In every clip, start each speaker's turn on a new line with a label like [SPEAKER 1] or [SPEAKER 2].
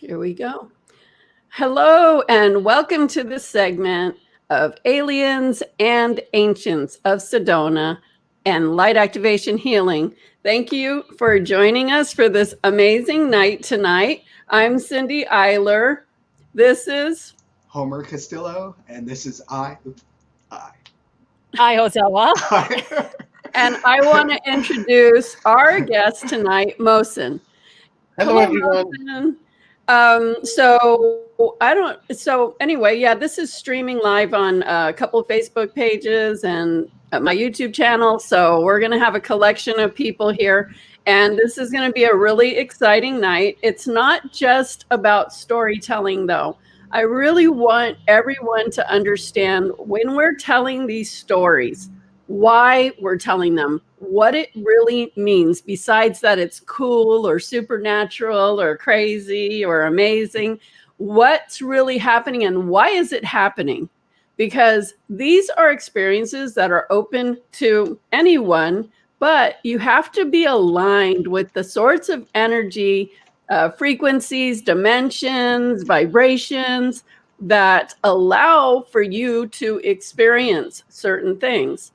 [SPEAKER 1] Here we go. Hello, and welcome to this segment of Aliens and Ancients of Sedona and Light Activation Healing. Thank you for joining us for this amazing night tonight. I'm Cindy Eyler. This is
[SPEAKER 2] Homer Castillo, and this is I.
[SPEAKER 3] Hi, Ozawa.
[SPEAKER 1] And I want to introduce our guest tonight, Mohsen.
[SPEAKER 4] Hello, everyone.
[SPEAKER 1] Mohsen. So anyway, yeah, this is streaming live on a couple of Facebook pages and my YouTube channel. So we're going to have a collection of people here. And this is going to be a really exciting night. It's not just about storytelling, though. I really want everyone to understand when we're telling these stories, why we're telling them, what it really means, besides that it's cool or supernatural or crazy or amazing. What's really happening and why is it happening? Because these are experiences that are open to anyone, but you have to be aligned with the sorts of energy, frequencies, dimensions, vibrations that allow for you to experience certain things.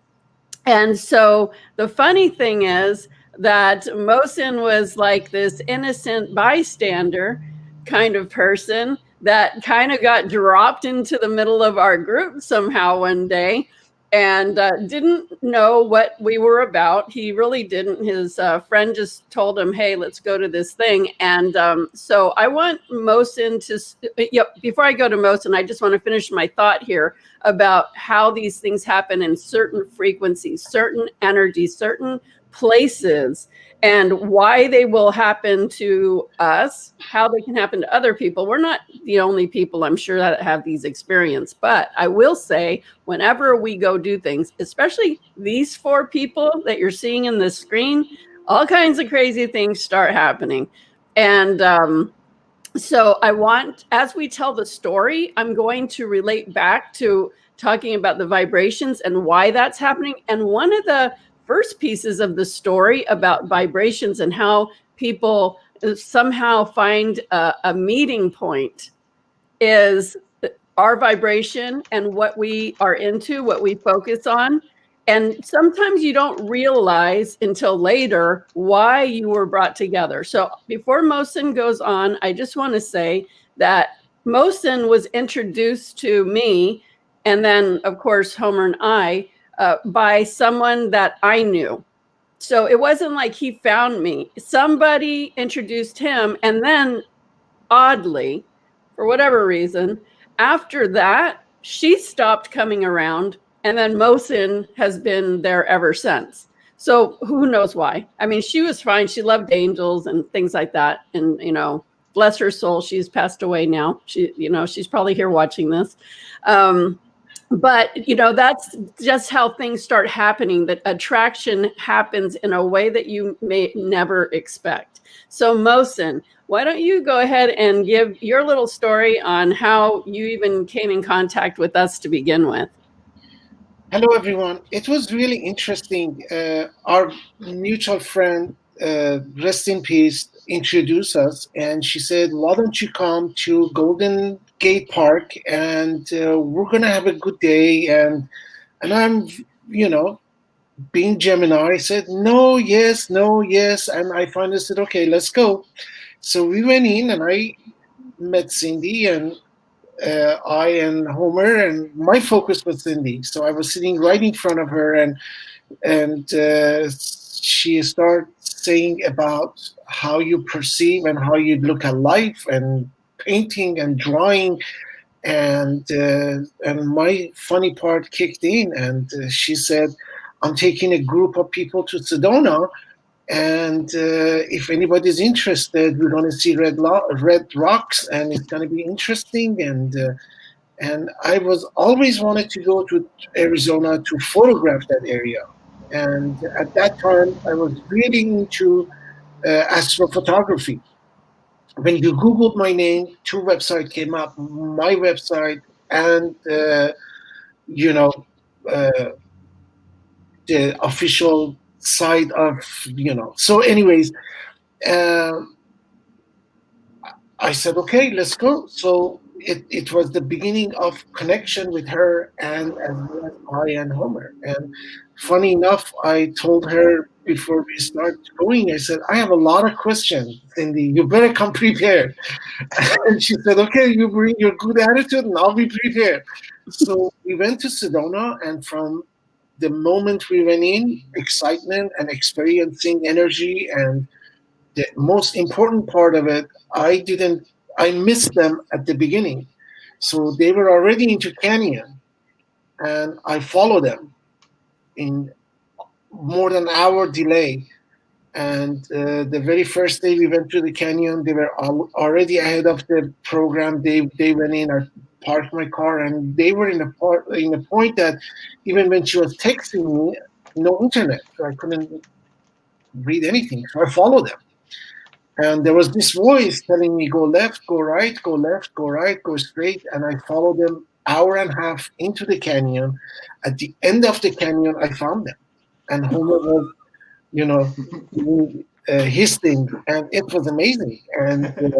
[SPEAKER 1] And so the funny thing is that Mohsen was like this innocent bystander kind of person that kind of got dropped into the middle of our group somehow one day and didn't know what we were about. He really didn't. His friend just told him, hey, let's go to this thing. And so I want Mohsen to, before I go to Mohsen, I just want to finish my thought here about how these things happen in certain frequencies, certain energies, certain places, and why they will happen to us, how they can happen to other people. We're not the only people, I'm sure, that have these experiences. But I will say, whenever we go do things, especially these four people that you're seeing in the screen, all kinds of crazy things start happening. And so I want, as we tell the story, I'm going to relate back to talking about the vibrations and why that's happening. And one of the first pieces of the story about vibrations and how people somehow find a meeting point is our vibration and what we are into, what we focus on. And sometimes you don't realize until later why you were brought together. So before Mohsen goes on, I just want to say that Mohsen was introduced to me, and then, of course, Homer and I, by someone that I knew. So it wasn't like he found me. Somebody introduced him, and then oddly, for whatever reason, after that, she stopped coming around, and then Mohsen has been there ever since. So who knows why? I mean, she was fine. She loved angels and things like that. And, bless her soul, she's passed away now. She's probably here watching this. But, that's just how things start happening, that attraction happens in a way that you may never expect. So Mohsen, why don't you go ahead and give your little story on how you even came in contact with us to begin with?
[SPEAKER 4] Hello, everyone. It was really interesting. Our mutual friend, rest in peace, introduced us, and she said, "Why don't you come to Golden Gate Park, and we're gonna have a good day?" And I'm, being Gemini, I said, "No, yes, no, yes," and I finally said, "Okay, let's go." So we went in, and I met Cindy, and I and Homer, and my focus was Cindy. So I was sitting right in front of her, and she started saying about how you perceive and how you look at life, and painting and drawing, and my funny part kicked in, and she said, "I'm taking a group of people to Sedona. And if anybody's interested, we're going to see red rocks, and it's going to be interesting." And I was always wanted to go to Arizona to photograph that area. And at that time, I was really into astrophotography. When you Googled my name, two websites came up: my website and you know uh, the official site of. So, anyways. Um, I said, okay, let's go. So it was the beginning of connection with her and as well as I and Homer. And funny enough, I told her before we start going, I said, I have a lot of questions, Cindy. You better come prepared. And she said, okay, you bring your good attitude and I'll be prepared. So we went to Sedona, and from the moment we went in, excitement and experiencing energy, and the most important part of it, I missed them at the beginning. So they were already into canyon, and I followed them in more than an hour delay. And the very first day we went to the canyon, they were already ahead of the program. They went in. I parked my car, and they were in a point that even when she was texting me, no internet, so I couldn't read anything. So I followed them, and there was this voice telling me, "Go left, go right, go left, go right, go straight." And I followed them hour and a half into the canyon. At the end of the canyon, I found them, and Homer was, doing his thing, and it was amazing. And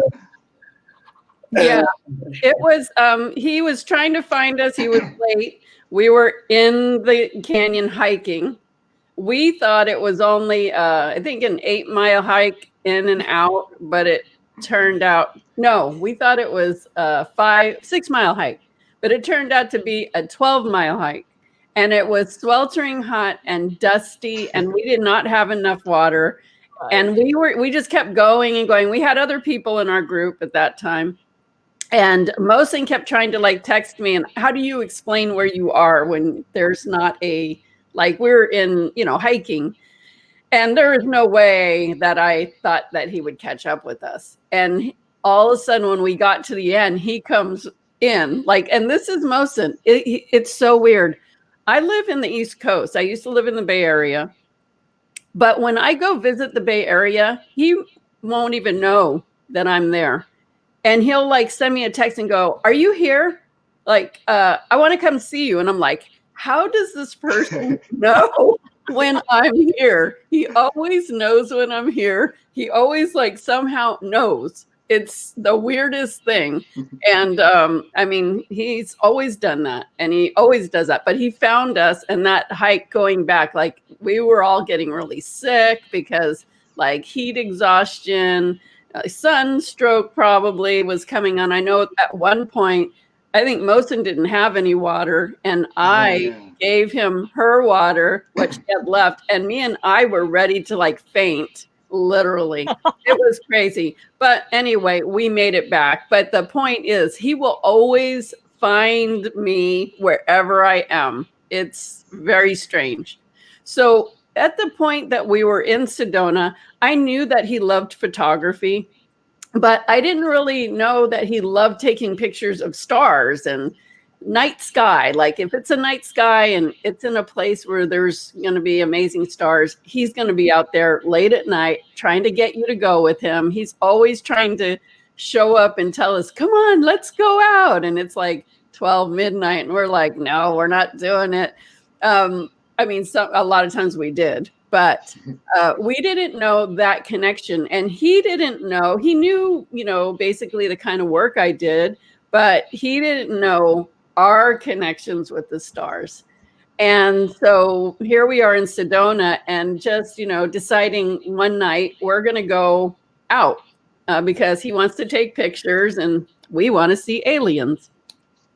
[SPEAKER 1] Yeah, it was. He was trying to find us. He was late. We were in the canyon hiking. We thought it was only, I think, an 8-mile hike in and out, but it turned out, no, we thought it was a 6-mile hike, but it turned out to be a 12-mile hike. And it was sweltering hot and dusty, and we did not have enough water. And we just kept going and going. We had other people in our group at that time. And Mohsen kept trying to like text me, and how do you explain where you are when there's not we're in, hiking, and there is no way that I thought that he would catch up with us. And all of a sudden, when we got to the end, he comes in and this is Mohsen. It's so weird. I live in the East Coast. I used to live in the Bay Area. But when I go visit the Bay Area, he won't even know that I'm there. And he'll send me a text and go, "Are you here? I want to come see you." And I'm like, how does this person know when I'm here? He always knows when I'm here. He always somehow knows. It's the weirdest thing. And he's always done that, and he always does that. But he found us, and that hike going back, we were all getting really sick because heat exhaustion, sunstroke probably was coming on. I know at one point, I think Mohsen didn't have any water, and I gave him her water, what she had left, and me and I were ready to faint, literally. It was crazy. But anyway, we made it back. But the point is, he will always find me wherever I am. It's very strange. So at the point that we were in Sedona, I knew that he loved photography, but I didn't really know that he loved taking pictures of stars and night sky. If it's a night sky and it's in a place where there's going to be amazing stars, he's going to be out there late at night trying to get you to go with him. He's always trying to show up and tell us, "Come on, let's go out." And it's 12 midnight and we're like, "No, we're not doing it." A lot of times we did, but we didn't know that connection, and he didn't know. He knew, basically the kind of work I did, but he didn't know our connections with the stars. And so here we are in Sedona, and just, deciding one night we're going to go out because he wants to take pictures and we want to see aliens.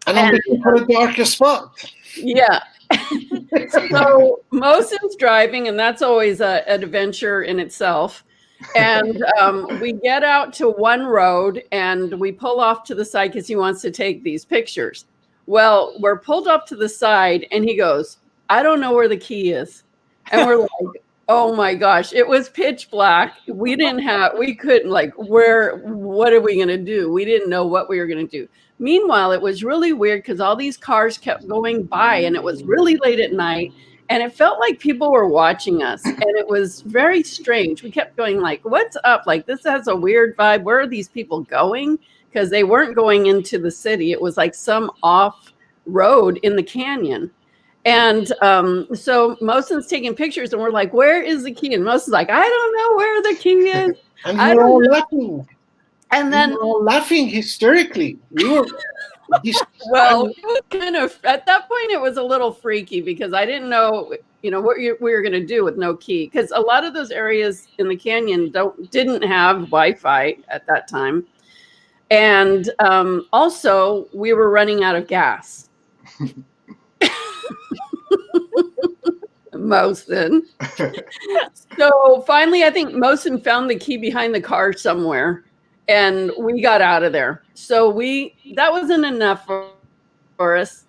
[SPEAKER 4] And I'm looking for a darker spot.
[SPEAKER 1] Yeah. So Mohsen's driving, and that's always an adventure in itself. And we get out to one road, and we pull off to the side because he wants to take these pictures. Well, we're pulled up to the side, and he goes, "I don't know where the key is." And we're like, oh my gosh, it was pitch black. We couldn't what are we going to do? We didn't know what we were going to do. Meanwhile, it was really weird because all these cars kept going by, and it was really late at night, and it felt like people were watching us, and it was very strange. We kept going what's up? This has a weird vibe. Where are these people going? Because they weren't going into the city. It was some off road in the canyon. And so Mohsen's taking pictures, and we're like, "Where is the key?" And Mohsen's like, "I don't know where the key is."
[SPEAKER 4] And we're all laughing.
[SPEAKER 1] And then,
[SPEAKER 4] we were all laughing hysterically. We were
[SPEAKER 1] well, it was kind of, at that point, it was a little freaky because I didn't know, what we were going to do with no key. Because a lot of those areas in the canyon didn't have Wi-Fi at that time. And also, we were running out of gas. Mohsen. So finally, I think Mohsen found the key behind the car somewhere, and we got out of there. So that wasn't enough for us,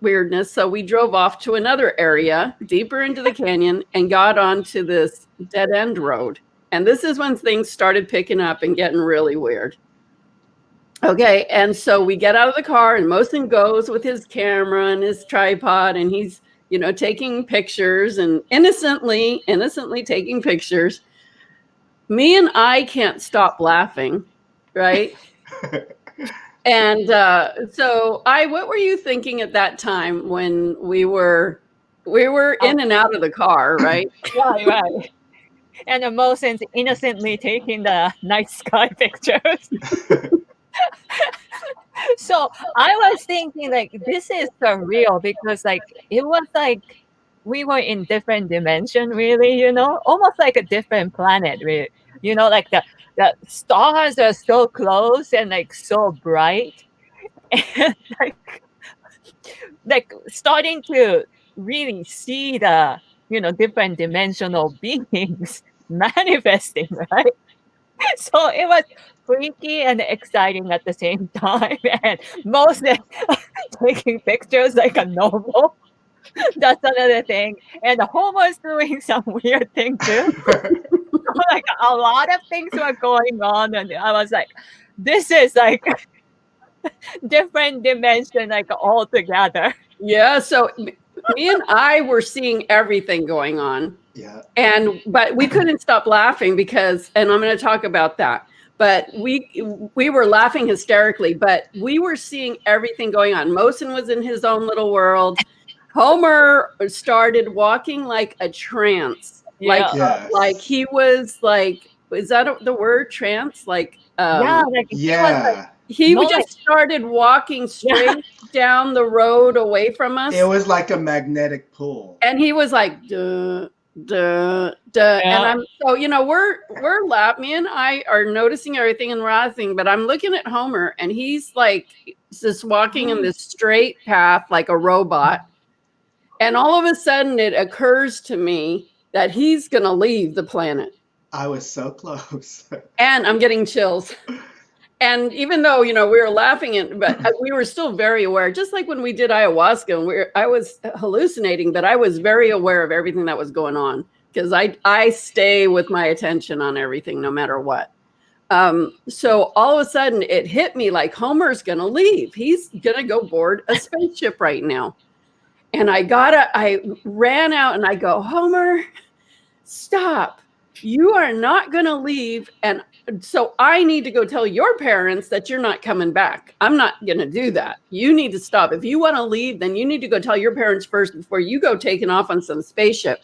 [SPEAKER 1] weirdness. So we drove off to another area deeper into the canyon and got onto this dead end road. And this is when things started picking up and getting really weird. Okay, and so we get out of the car, and Mohsen goes with his camera and his tripod, and he's taking pictures and innocently taking pictures. Me and I can't stop laughing, right? And so what were you thinking at that time when we were in and out of the car, right?
[SPEAKER 3] Right. And Mohsen's innocently taking the night sky pictures. So I was thinking this is surreal because it was we were in different dimension, really, almost like a different planet, really. The stars are so close and so bright, and starting to really see the different dimensional beings manifesting, right? So it was freaky and exciting at the same time, and Moses taking pictures like a novel. That's another thing. And Homer's doing some weird thing too. A lot of things were going on, and I was like, this is different dimension altogether.
[SPEAKER 1] Yeah, so me and I were seeing everything going on.
[SPEAKER 2] Yeah.
[SPEAKER 1] But we couldn't stop laughing because, and I'm going to talk about that, but we were laughing hysterically, but we were seeing everything going on. Mohsen was in his own little world. Homer started walking like a trance.
[SPEAKER 3] Yeah.
[SPEAKER 1] Like he was is that the word, trance? He just started walking straight down the road away from us.
[SPEAKER 2] It was like a magnetic pull.
[SPEAKER 1] And he was like, duh, duh, duh. Yeah. And I'm we're laughing. Me and I are noticing everything and laughing, but I'm looking at Homer and he's just walking in this straight path like a robot. And all of a sudden it occurs to me that he's going to leave the planet.
[SPEAKER 2] I was so close.
[SPEAKER 1] And I'm getting chills. And even though, we were laughing, but we were still very aware, just like when we did ayahuasca, I was hallucinating, but I was very aware of everything that was going on because I stay with my attention on everything, no matter what. So all of a sudden it hit me like Homer's going to leave. He's going to go board a spaceship right now. And I ran out and I go, Homer, stop. You are not going to leave. And so I need to go tell your parents that you're not coming back. I'm not going to do that. You need to stop. If you want to leave, then you need to go tell your parents first before you go taking off on some spaceship.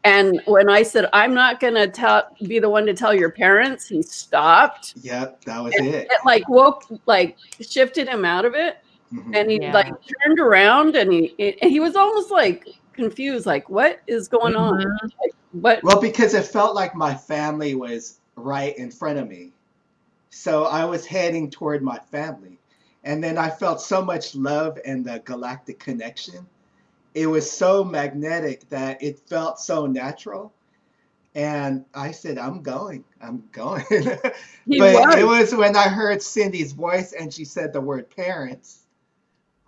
[SPEAKER 1] And when I said, I'm not going to be the one to tell your parents, he stopped.
[SPEAKER 2] Yep, that was it.
[SPEAKER 1] It shifted him out of it. Mm-hmm. And he turned around and he was almost confused, what is going on?
[SPEAKER 2] Well, because it felt like my family was right in front of me. So I was heading toward my family. And then I felt so much love and the galactic connection. It was so magnetic that it felt so natural. And I said, I'm going. But it was when I heard Cindy's voice and she said the word parents.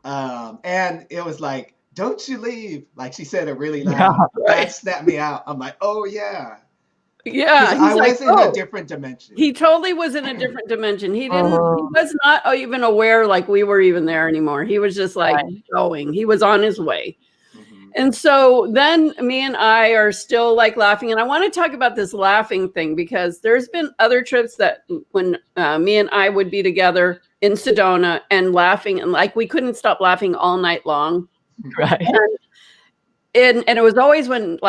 [SPEAKER 2] And it was like, don't you leave. Like she said it really loud. Yeah, right. That snapped me out. I'm like, oh, yeah.
[SPEAKER 1] Yeah.
[SPEAKER 2] I was in a different dimension.
[SPEAKER 1] He totally was in a different dimension. He was not even aware we were even there anymore. He was just going. He was on his way. Mm-hmm. And so then me and I are still laughing. And I want to talk about this laughing thing because there's been other trips that when me and I would be together in Sedona and laughing and we couldn't stop laughing all night long.
[SPEAKER 3] Right.
[SPEAKER 1] And it was always when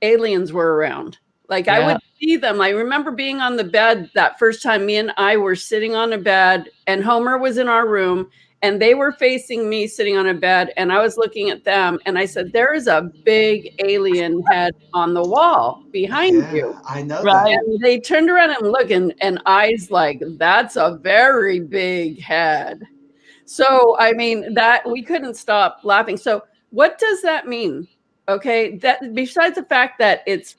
[SPEAKER 1] aliens were around. Like I would see them. I remember being on the bed that first time me and I were sitting on a bed and Homer was in our room and they were facing me sitting on a bed and I was looking at them and I said, there is a big alien head on the wall behind you.
[SPEAKER 2] I know
[SPEAKER 3] Right.
[SPEAKER 2] that.
[SPEAKER 1] And they turned around and looked and eyes like, that's a very big head. So, I mean, that we couldn't stop laughing. So what does that mean? Okay. That besides the fact that it's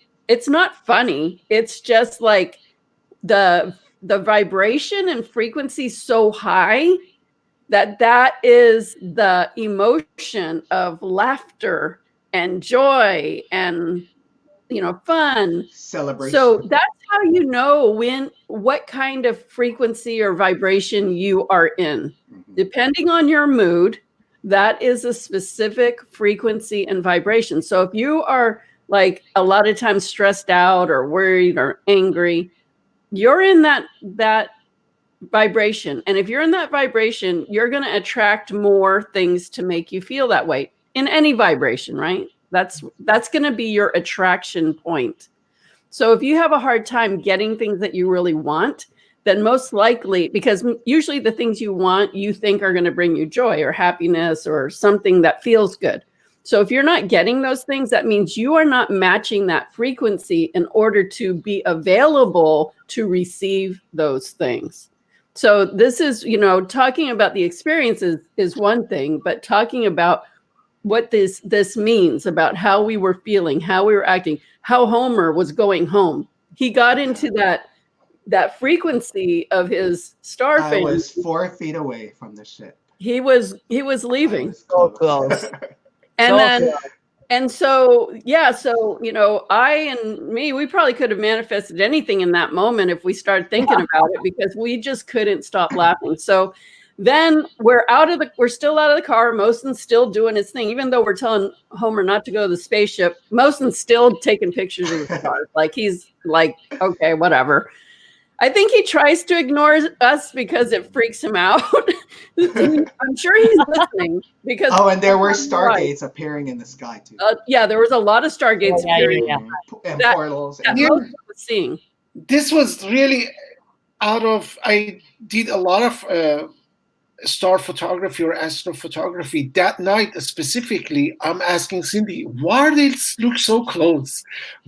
[SPEAKER 1] not funny, it's just like the vibration and frequency so high that is the emotion of laughter and joy and fun,
[SPEAKER 2] celebration.
[SPEAKER 1] So that's how you know what kind of frequency or vibration you are in. Depending on your mood, that is a specific frequency and vibration. So if you are like a lot of times stressed out or worried or angry, you're in that vibration. And if you're in that vibration, you're going to attract more things to make you feel that way in any vibration, right? That's going to be your attraction point. So if you have a hard time getting things that you really want, then most likely, because usually the things you want, you think are going to bring you joy or happiness or something that feels good. So if you're not getting those things, that means you are not matching that frequency in order to be available to receive those things. So this is, talking about the experiences is one thing, but talking about what this means about how we were feeling, how we were acting, how Homer was going home. He got into that frequency of his star
[SPEAKER 2] I
[SPEAKER 1] family.
[SPEAKER 2] was 4 feet away from the ship.
[SPEAKER 1] He was leaving.
[SPEAKER 3] So close.
[SPEAKER 1] And
[SPEAKER 3] So
[SPEAKER 1] then,
[SPEAKER 3] close.
[SPEAKER 1] and so, yeah, so, I and me, we probably could have manifested anything in that moment if we started thinking about it, because we just couldn't stop laughing. So then we're still out of the car. Mohsen's still doing his thing, even though we're telling Homer not to go to the spaceship. Mohsen's still taking pictures of the stars. Like he's like, okay, whatever. I think he tries to ignore us because it freaks him out. I'm sure he's listening because.
[SPEAKER 2] Oh, and there were stargates appearing in the sky too.
[SPEAKER 1] Yeah, there was a lot of stargates appearing.
[SPEAKER 2] And portals.
[SPEAKER 1] That Mohsen was seeing.
[SPEAKER 4] This was really I did a lot of star photography or astrophotography. That night specifically, I'm asking Cindy, why do they look so close?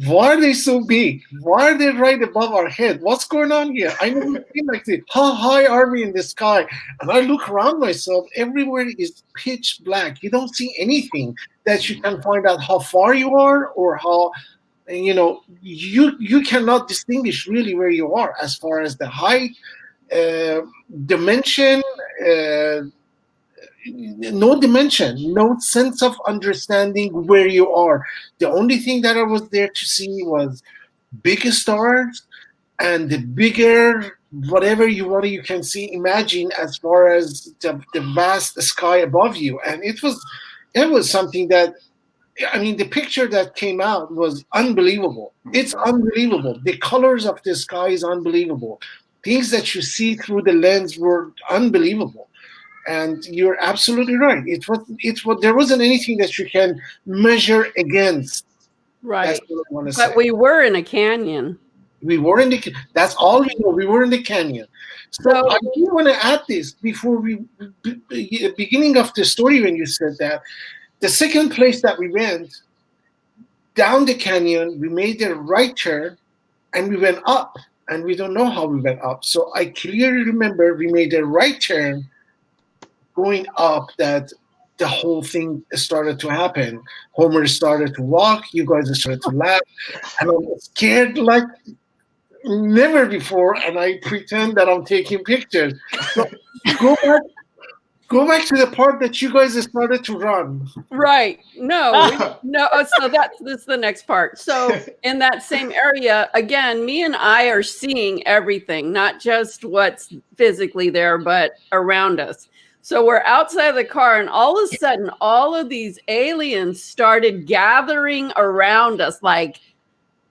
[SPEAKER 4] Why are they so big? Why are they right above our head? What's going on here? I never seen like this. How high are we in the sky? And I look around myself, everywhere is pitch black. You don't see anything that you can find out how far you are or how, you cannot distinguish really where you are as far as the height, dimension, no dimension, no sense of understanding where you are. The only thing that I was there to see was big stars and the bigger whatever you can see, imagine as far as the vast sky above you. And it was something that, the picture that came out was unbelievable. It's unbelievable. The colors of the sky is unbelievable. Things that you see through the lens were unbelievable. And you're absolutely right. There wasn't anything that you can measure against.
[SPEAKER 1] Right.
[SPEAKER 4] That's what I want to
[SPEAKER 1] but
[SPEAKER 4] say.
[SPEAKER 1] we were in a canyon.
[SPEAKER 4] We were in that's all we know. We were in the canyon. So I do want to add this before beginning of the story when you said that. The second place that we went, down the canyon, we made a right turn and we went up. And we don't know how we went up. So I clearly remember we made a right turn going up, that the whole thing started to happen. Homer started to walk. You guys started to laugh. And I was scared like never before. And I pretend that I'm taking pictures. So go back to the part that you guys started to run.
[SPEAKER 1] Right. No. So this is the next part. So in that same area, again, me and I are seeing everything, not just what's physically there, but around us. So we're outside of the car and all of a sudden, all of these aliens started gathering around us, like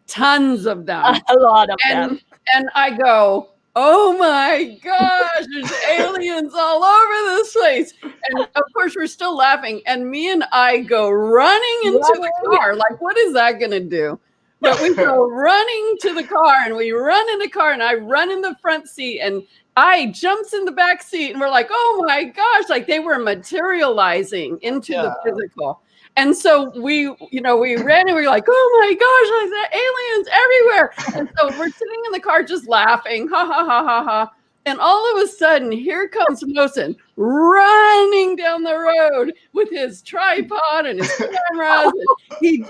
[SPEAKER 1] tons of them.
[SPEAKER 3] A lot of them.
[SPEAKER 1] And I go, oh my gosh, there's aliens all over this place. And of course, we're still laughing. And me and I go running into the car. Like, what is that going to do? But we go running to the car, and we run in the car, and I run in the front seat, and I jumps in the back seat, and we're like, oh my gosh, like they were materializing into the physical. And so we ran and we were like, oh my gosh, like there are aliens everywhere. And so we're sitting in the car just laughing, ha ha ha ha ha. And all of a sudden, here comes Mohsen running down the road with his tripod and his cameras. And he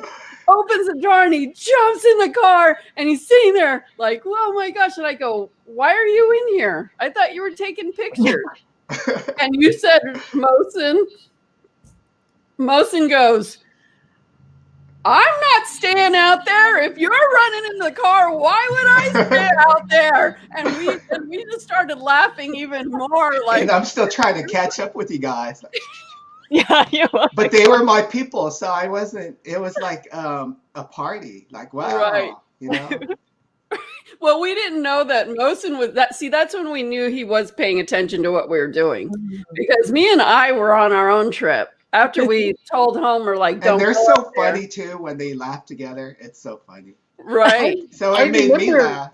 [SPEAKER 1] opens the door and he jumps in the car and he's sitting there like, oh my gosh. And I go, why are you in here? I thought you were taking pictures. And you said, Mohsen goes, I'm not staying out there. If you're running in the car, why would I stay out there? And we just started laughing even more. Like,
[SPEAKER 2] and I'm still trying to catch up with you guys.
[SPEAKER 3] Yeah,
[SPEAKER 2] but they were my people, so I wasn't. It was like a party. Like, wow,
[SPEAKER 1] right.
[SPEAKER 2] You know.
[SPEAKER 1] Well, we didn't know that Mohsen was that. See, that's when we knew he was paying attention to what we were doing, because me and I were on our own trip. After we told Homer, like, don't.
[SPEAKER 2] And they're so funny too when they laugh together. It's so funny.
[SPEAKER 1] Right.
[SPEAKER 2] So it made me laugh.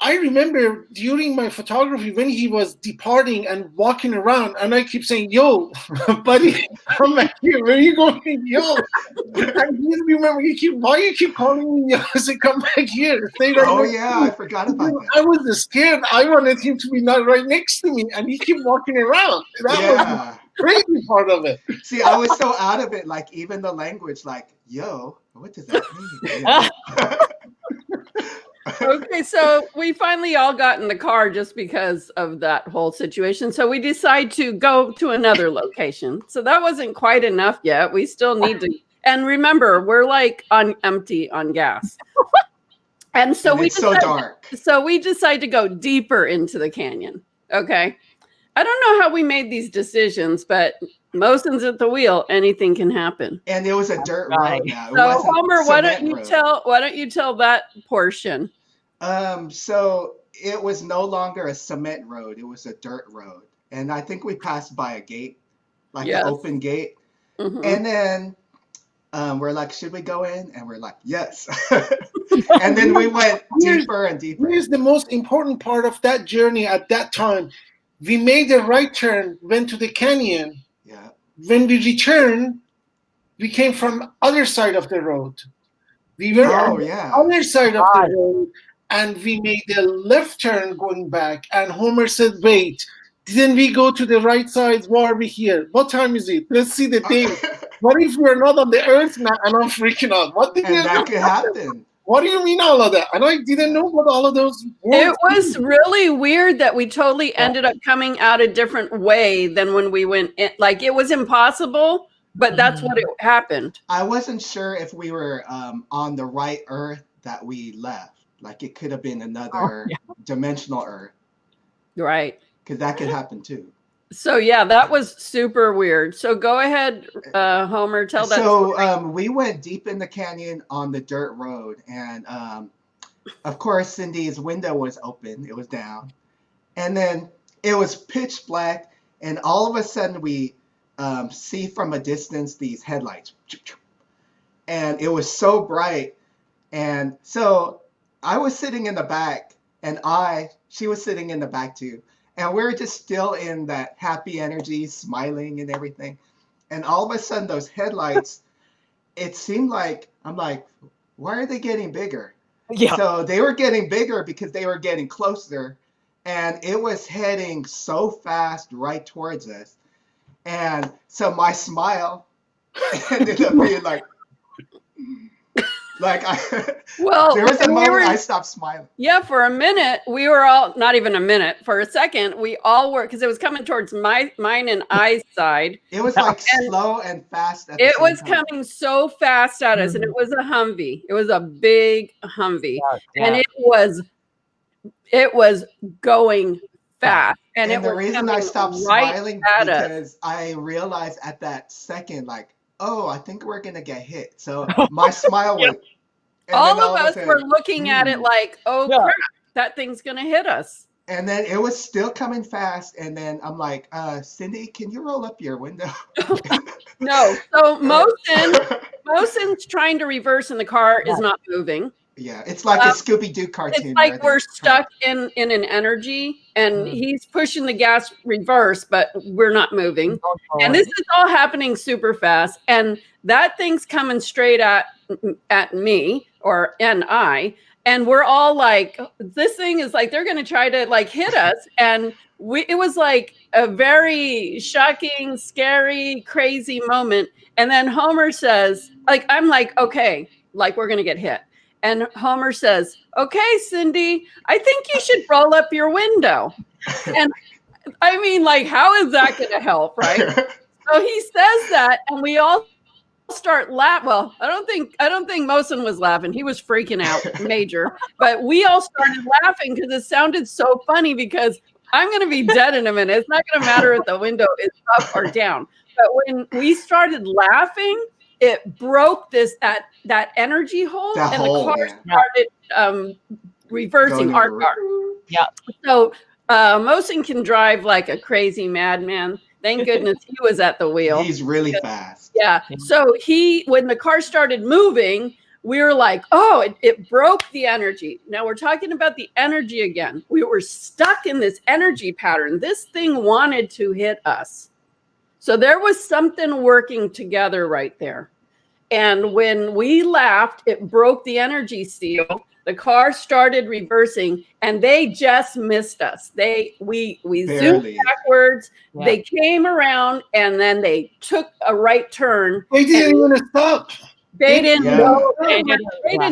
[SPEAKER 4] I remember during my photography when he was departing and walking around, and I keep saying, yo, buddy, come back here. Where are you going? Yo. And you remember, why you keep calling me? Yo? I said, come back here. Stay right
[SPEAKER 2] Oh,
[SPEAKER 4] next
[SPEAKER 2] yeah,
[SPEAKER 4] to me.
[SPEAKER 2] I forgot about that.
[SPEAKER 4] I was scared. I wanted him to be not right next to me, and he kept walking around. That was the crazy part of it.
[SPEAKER 2] See, I was so out of it, like even the language, like, yo, what does that mean? Yeah.
[SPEAKER 1] Okay, so we finally all got in the car just because of that whole situation. So we decide to go to another location. So that wasn't quite enough yet. We still need to. And remember, we're like on empty on gas. And so
[SPEAKER 2] and it's so dark.
[SPEAKER 1] So we decide to go deeper into the canyon. Okay. I don't know how we made these decisions, but Mohsen's at the wheel. Anything can happen.
[SPEAKER 2] And it was a dirt road now.
[SPEAKER 1] So Homer, why don't you tell that portion?
[SPEAKER 2] So it was no longer a cement road; it was a dirt road, and I think we passed by a gate, like an open gate, and then we're like, "Should we go in?" And we're like, "Yes," and then we went deeper and deeper.
[SPEAKER 4] Here's the most important part of that journey at that time. We made a right turn, went to the canyon.
[SPEAKER 2] Yeah.
[SPEAKER 4] When we returned, we came from other side of the road. We were on the other side of the road, and we made a left turn going back. And Homer said, wait, didn't we go to the right side? Why are we here? What time is it? Let's see the date. What if we're not on the earth now? And I'm freaking out. What did
[SPEAKER 2] that could happen?
[SPEAKER 4] What do you mean all of that? And I didn't know what all of those words.
[SPEAKER 1] It was really weird that we totally ended up coming out a different way than when we went in. Like, it was impossible, but that's what it happened.
[SPEAKER 2] I wasn't sure if we were on the right earth that we left. Like, it could have been another dimensional earth.
[SPEAKER 1] Right.
[SPEAKER 2] Because that could happen too.
[SPEAKER 1] So, yeah, that was super weird. So go ahead, Homer, tell that
[SPEAKER 2] story. We went deep in the canyon on the dirt road. And, of course, Cindy's window was open. It was down. And then it was pitch black. And all of a sudden, we see from a distance these headlights. And it was so bright. And so I was sitting in the back. And she was sitting in the back too. And we were just still in that happy energy, smiling and everything. And all of a sudden, those headlights, it seemed like, I'm like, why are they getting bigger?
[SPEAKER 3] Yeah.
[SPEAKER 2] So they were getting bigger because they were getting closer. And it was heading so fast right towards us. And so my smile ended up being like there was a moment I stopped smiling.
[SPEAKER 1] Yeah, for a minute, we were all, not even a minute, for a second, we all were, because it was coming towards mine and I's side.
[SPEAKER 2] It was like slow and fast.
[SPEAKER 1] It was coming so fast at us, and it was a Humvee. It was a big Humvee, and it was going fast. And
[SPEAKER 2] the reason I stopped smiling because I realized at that second, like, oh, I think we're gonna get hit. So my smile went.
[SPEAKER 1] All of us were looking at it like, oh crap, that thing's gonna hit us.
[SPEAKER 2] And then it was still coming fast. And then I'm like, Cindy, can you roll up your window?
[SPEAKER 1] No. So Mohsen's trying to reverse and the car is not moving.
[SPEAKER 2] Yeah, it's like a Scooby-Doo cartoon.
[SPEAKER 1] It's like
[SPEAKER 2] where
[SPEAKER 1] we're stuck in an energy, and he's pushing the gas reverse, but we're not moving. And this is all happening super fast, and that thing's coming straight at me and I, and we're all like, this thing is like they're going to try to like hit us, and it was like a very shocking, scary, crazy moment. And then Homer says, like, I'm like, okay, like we're going to get hit. And Homer says, okay, Cindy, I think you should roll up your window. And I mean, like, how is that going to help, right? So he says that, and we all start laughing. Well, I don't think Mohsen was laughing. He was freaking out major. But we all started laughing because it sounded so funny, because I'm going to be dead in a minute. It's not going to matter if the window is up or down. But when we started laughing, it broke that energy hold, the car started reversing our car.
[SPEAKER 3] Yeah.
[SPEAKER 1] So Mohsen can drive like a crazy madman. Thank goodness he was at the wheel.
[SPEAKER 2] He's really fast.
[SPEAKER 1] Yeah. So when the car started moving, we were like, oh, it broke the energy. Now we're talking about the energy again. We were stuck in this energy pattern. This thing wanted to hit us. So there was something working together right there. And when we laughed, it broke the energy seal. The car started reversing, and they just missed us. We zoomed backwards. Yeah. They came around, and then they took a right turn.
[SPEAKER 4] They didn't even stop.
[SPEAKER 1] They didn't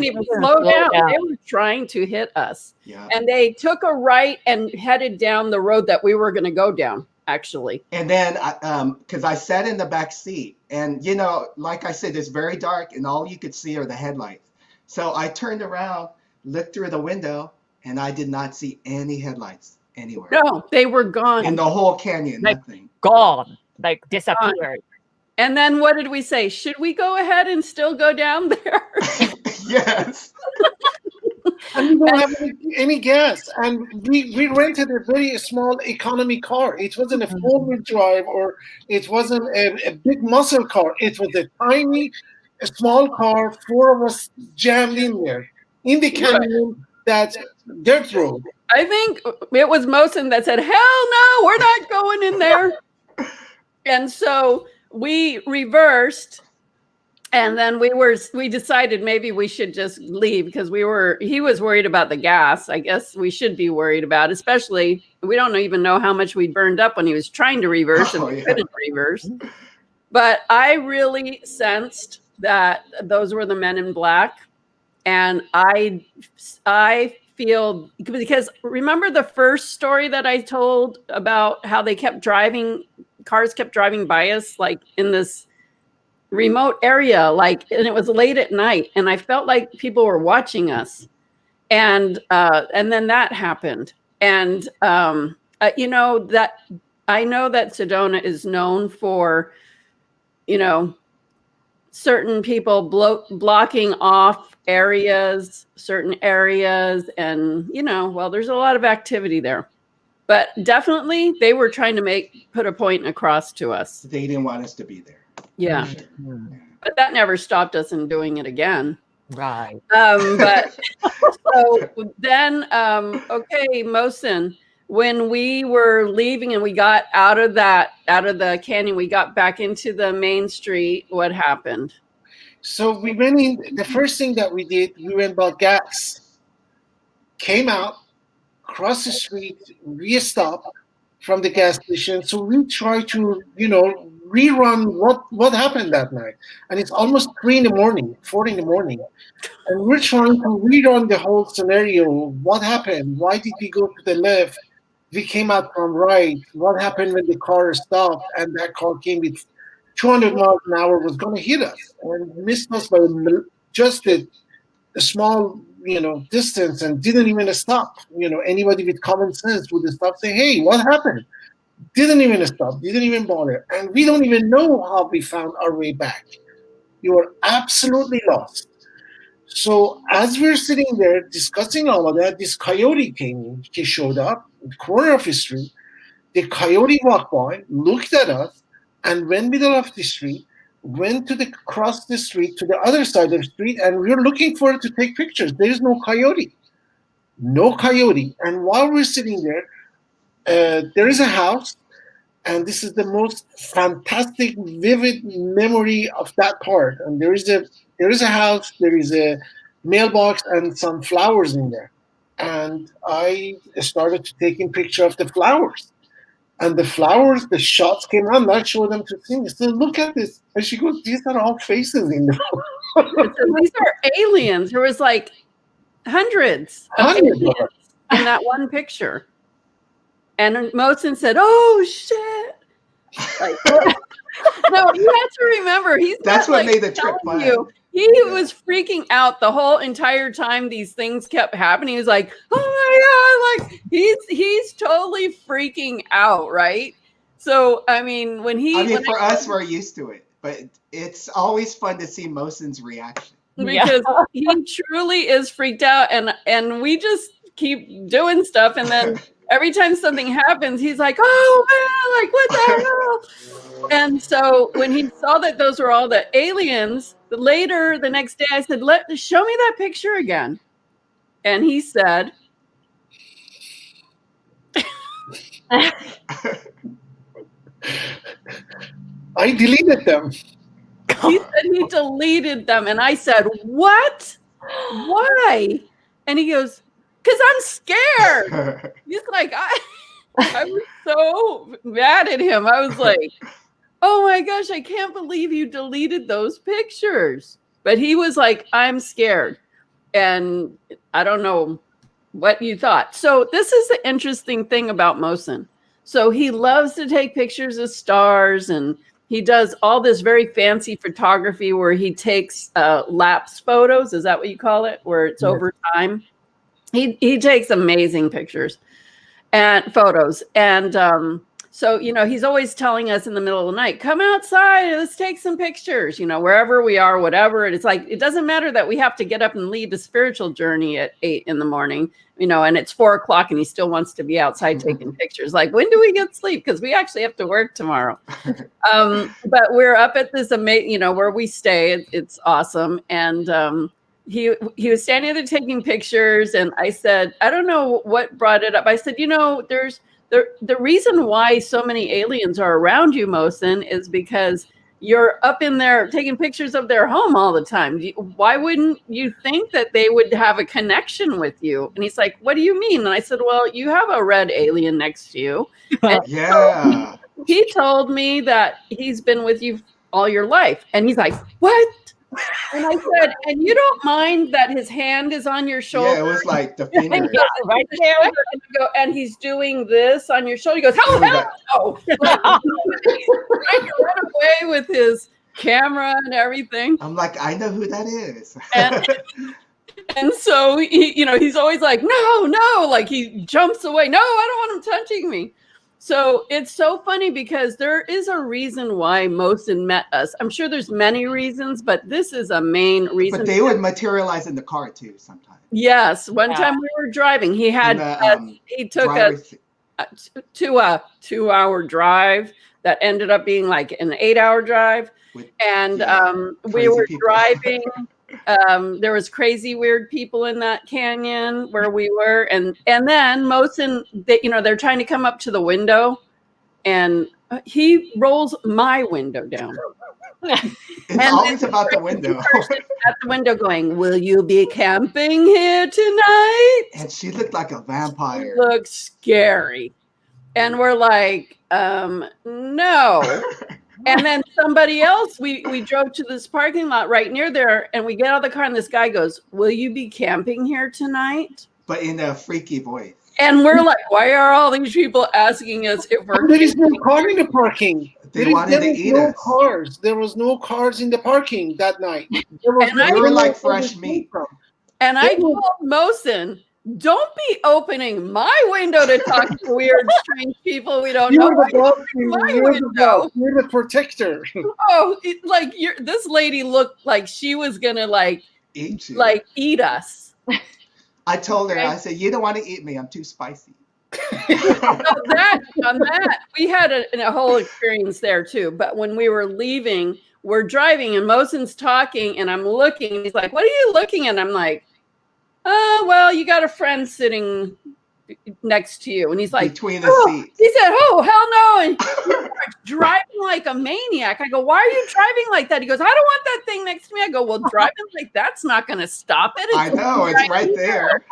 [SPEAKER 1] even slow down. They were trying to hit us. Yeah. And they took a right and headed down the road that we were going to go down, actually.
[SPEAKER 2] And then, because I sat in the back seat, and, you know, like I said, it's very dark, and all you could see are the headlights. So I turned around, looked through the window, and I did not see any headlights anywhere.
[SPEAKER 1] No, they were gone.
[SPEAKER 2] In the whole canyon,
[SPEAKER 3] like,
[SPEAKER 2] nothing.
[SPEAKER 3] Gone, like disappeared.
[SPEAKER 1] And then what did we say? Should we go ahead and still go down there?
[SPEAKER 2] Yes.
[SPEAKER 4] And we don't have any gas. And we rented a very small economy car. It wasn't a four-wheel drive, or it wasn't a big muscle car. It was a tiny, small car, four of us jammed in there. In the canyon, that dirt road.
[SPEAKER 1] I think it was Mohsen that said, hell no, we're not going in there. And so we reversed, and then we decided maybe we should just leave, because he was worried about the gas. I guess we should be worried about, especially, we don't even know how much we burned up when he was trying to reverse and we couldn't reverse. But I really sensed that those were the men in black. And I feel, because remember the first story that I told about how they cars kept driving by us, like in this remote area, and it was late at night, and I felt like people were watching us. And then that happened. And you know, that I know that Sedona is known for, you know, certain people blocking off certain areas, and, you know, well, there's a lot of activity there. But definitely they were trying to put a point across to us.
[SPEAKER 2] They didn't want us to be there.
[SPEAKER 1] Yeah.
[SPEAKER 2] Sure.
[SPEAKER 1] But that never stopped us in doing it again.
[SPEAKER 3] Right.
[SPEAKER 1] But so then, okay, Mohsen, when we were leaving and we got out of the canyon, we got back into the main street, what happened?
[SPEAKER 4] So we went in. The first thing that we did, we went bought gas, came out, crossed the street, we stopped from the gas station. So we tried to, you know, rerun what happened that night. And it's almost 4 in the morning. And we're trying to rerun the whole scenario. What happened? Why did we go to the left? We came out from right. What happened when the car stopped and that car came with 200 miles an hour, was going to hit us and missed us by just a small, you know, distance, and didn't even stop. You know, anybody with common sense would stop, say, hey, what happened? Didn't even stop, didn't even bother. And we don't even know how we found our way back. You were absolutely lost. So as we're sitting there discussing all of that, this coyote came in. He showed up in the corner of the street. The coyote walked by, looked at us, and went middle of the street, went across the street to the other side of the street, and we were looking for it to take pictures. There is no coyote. No coyote. And while we're sitting there, there is a house, and this is the most fantastic, vivid memory of that part. And there is a house, there is a mailbox, and some flowers in there. And I started to taking picture of the flowers. And the flowers, the shots came on. I showed them to Cindy. I said, "Look at this." And she goes, "These are all faces in there."
[SPEAKER 1] These are aliens. There was like hundreds of aliens in that one picture. And Mohsen said, "Oh shit!" Like, no, you have to remember,
[SPEAKER 2] that's what made the trip fun.
[SPEAKER 1] He was freaking out the whole entire time these things kept happening. He was like, "Oh my god!" Like he's totally freaking out, right? So I mean,
[SPEAKER 2] for us, we're used to it, but it's always fun to see Mohsen's reaction
[SPEAKER 1] because he truly is freaked out, and we just keep doing stuff, and then every time something happens, he's like, "Oh man, like what the hell?" And so when he saw that those were all the aliens, later the next day I said, show me that picture again. And he said,
[SPEAKER 4] I deleted them.
[SPEAKER 1] He said he deleted them. And I said, "What? Why?" And he goes, "Because I'm scared." He's like, I was so mad at him. I was like, "Oh my gosh, I can't believe you deleted those pictures." But he was like, "I'm scared." And I don't know what you thought. So this is the interesting thing about Mohsen. So he loves to take pictures of stars, and he does all this very fancy photography where he takes lapse photos. Is that what you call it? Where it's over time. He takes amazing pictures and photos. And so, he's always telling us in the middle of the night, "Come outside, let's take some pictures," wherever we are, whatever. And it's like, it doesn't matter that we have to get up and lead a spiritual journey at 8 a.m, and it's 4 o'clock and he still wants to be outside taking pictures. Like, when do we get sleep? Because we actually have to work tomorrow. But we're up at this amazing, where we stay. It's awesome. And he was standing there taking pictures, and I said, I don't know what brought it up. I said, there's the reason why so many aliens are around you, Mohsen, is because you're up in there taking pictures of their home all the time. Why wouldn't you think that they would have a connection with you? And he's like, "What do you mean?" And I said, "Well, you have a red alien next to you." And
[SPEAKER 2] yeah.
[SPEAKER 1] He told me that he's been with you all your life. And he's like, "What?" And I said, "And you don't mind that his hand is on your shoulder?"
[SPEAKER 2] Yeah, it was like the finger.
[SPEAKER 1] Right there. And he's doing this on your shoulder. He goes, "Oh, hell no." He's trying to run away with his camera and everything.
[SPEAKER 2] I'm like, I know who that is.
[SPEAKER 1] And so he's always like, no, like he jumps away. "No, I don't want him touching me." So it's so funny because there is a reason why Mohsen met us. I'm sure there's many reasons, but this is a main reason.
[SPEAKER 2] But they would materialize in the car too sometimes.
[SPEAKER 1] Yes. One time we were driving, he took us to a 2-hour drive that ended up being like an 8-hour drive. And we were driving. There was crazy, weird people in that canyon where we were. And then Mohsen, they're trying to come up to the window, and he rolls my window down.
[SPEAKER 2] It's always about the window.
[SPEAKER 1] At the window going, "Will you be camping here tonight?"
[SPEAKER 2] And she looked like a vampire.
[SPEAKER 1] She looked scary. And we're like, no. And then somebody else, we drove to this parking lot right near there, and we get out of the car, and this guy goes, "Will you be camping here tonight?"
[SPEAKER 2] But in a freaky voice.
[SPEAKER 1] And we're like, why are all these people asking us if we're...
[SPEAKER 4] There is no car in the parking.
[SPEAKER 2] They wanted to eat us.
[SPEAKER 4] Cars. There was no cars in the parking that night.
[SPEAKER 2] We were like fresh meat.
[SPEAKER 1] And I told Mohsen, "Don't be opening my window to talk to weird, strange people we don't know."
[SPEAKER 4] You're the protector.
[SPEAKER 1] Oh, this lady looked like she was gonna eat us.
[SPEAKER 2] I told her, I said, "You don't want to eat me. I'm too spicy."
[SPEAKER 1] On that, we had a whole experience there too. But when we were leaving, we're driving and Mohsen's talking and I'm looking and he's like, what are you looking at? And I'm like, oh, well, you got a friend sitting next to you. And he's like,
[SPEAKER 2] between the seats.
[SPEAKER 1] He said, oh, hell no. And he starts driving like a maniac. I go, why are you driving like that? He goes, I don't want that thing next to me. I go, well, driving like that's not going to stop it.
[SPEAKER 2] I know, it's right there.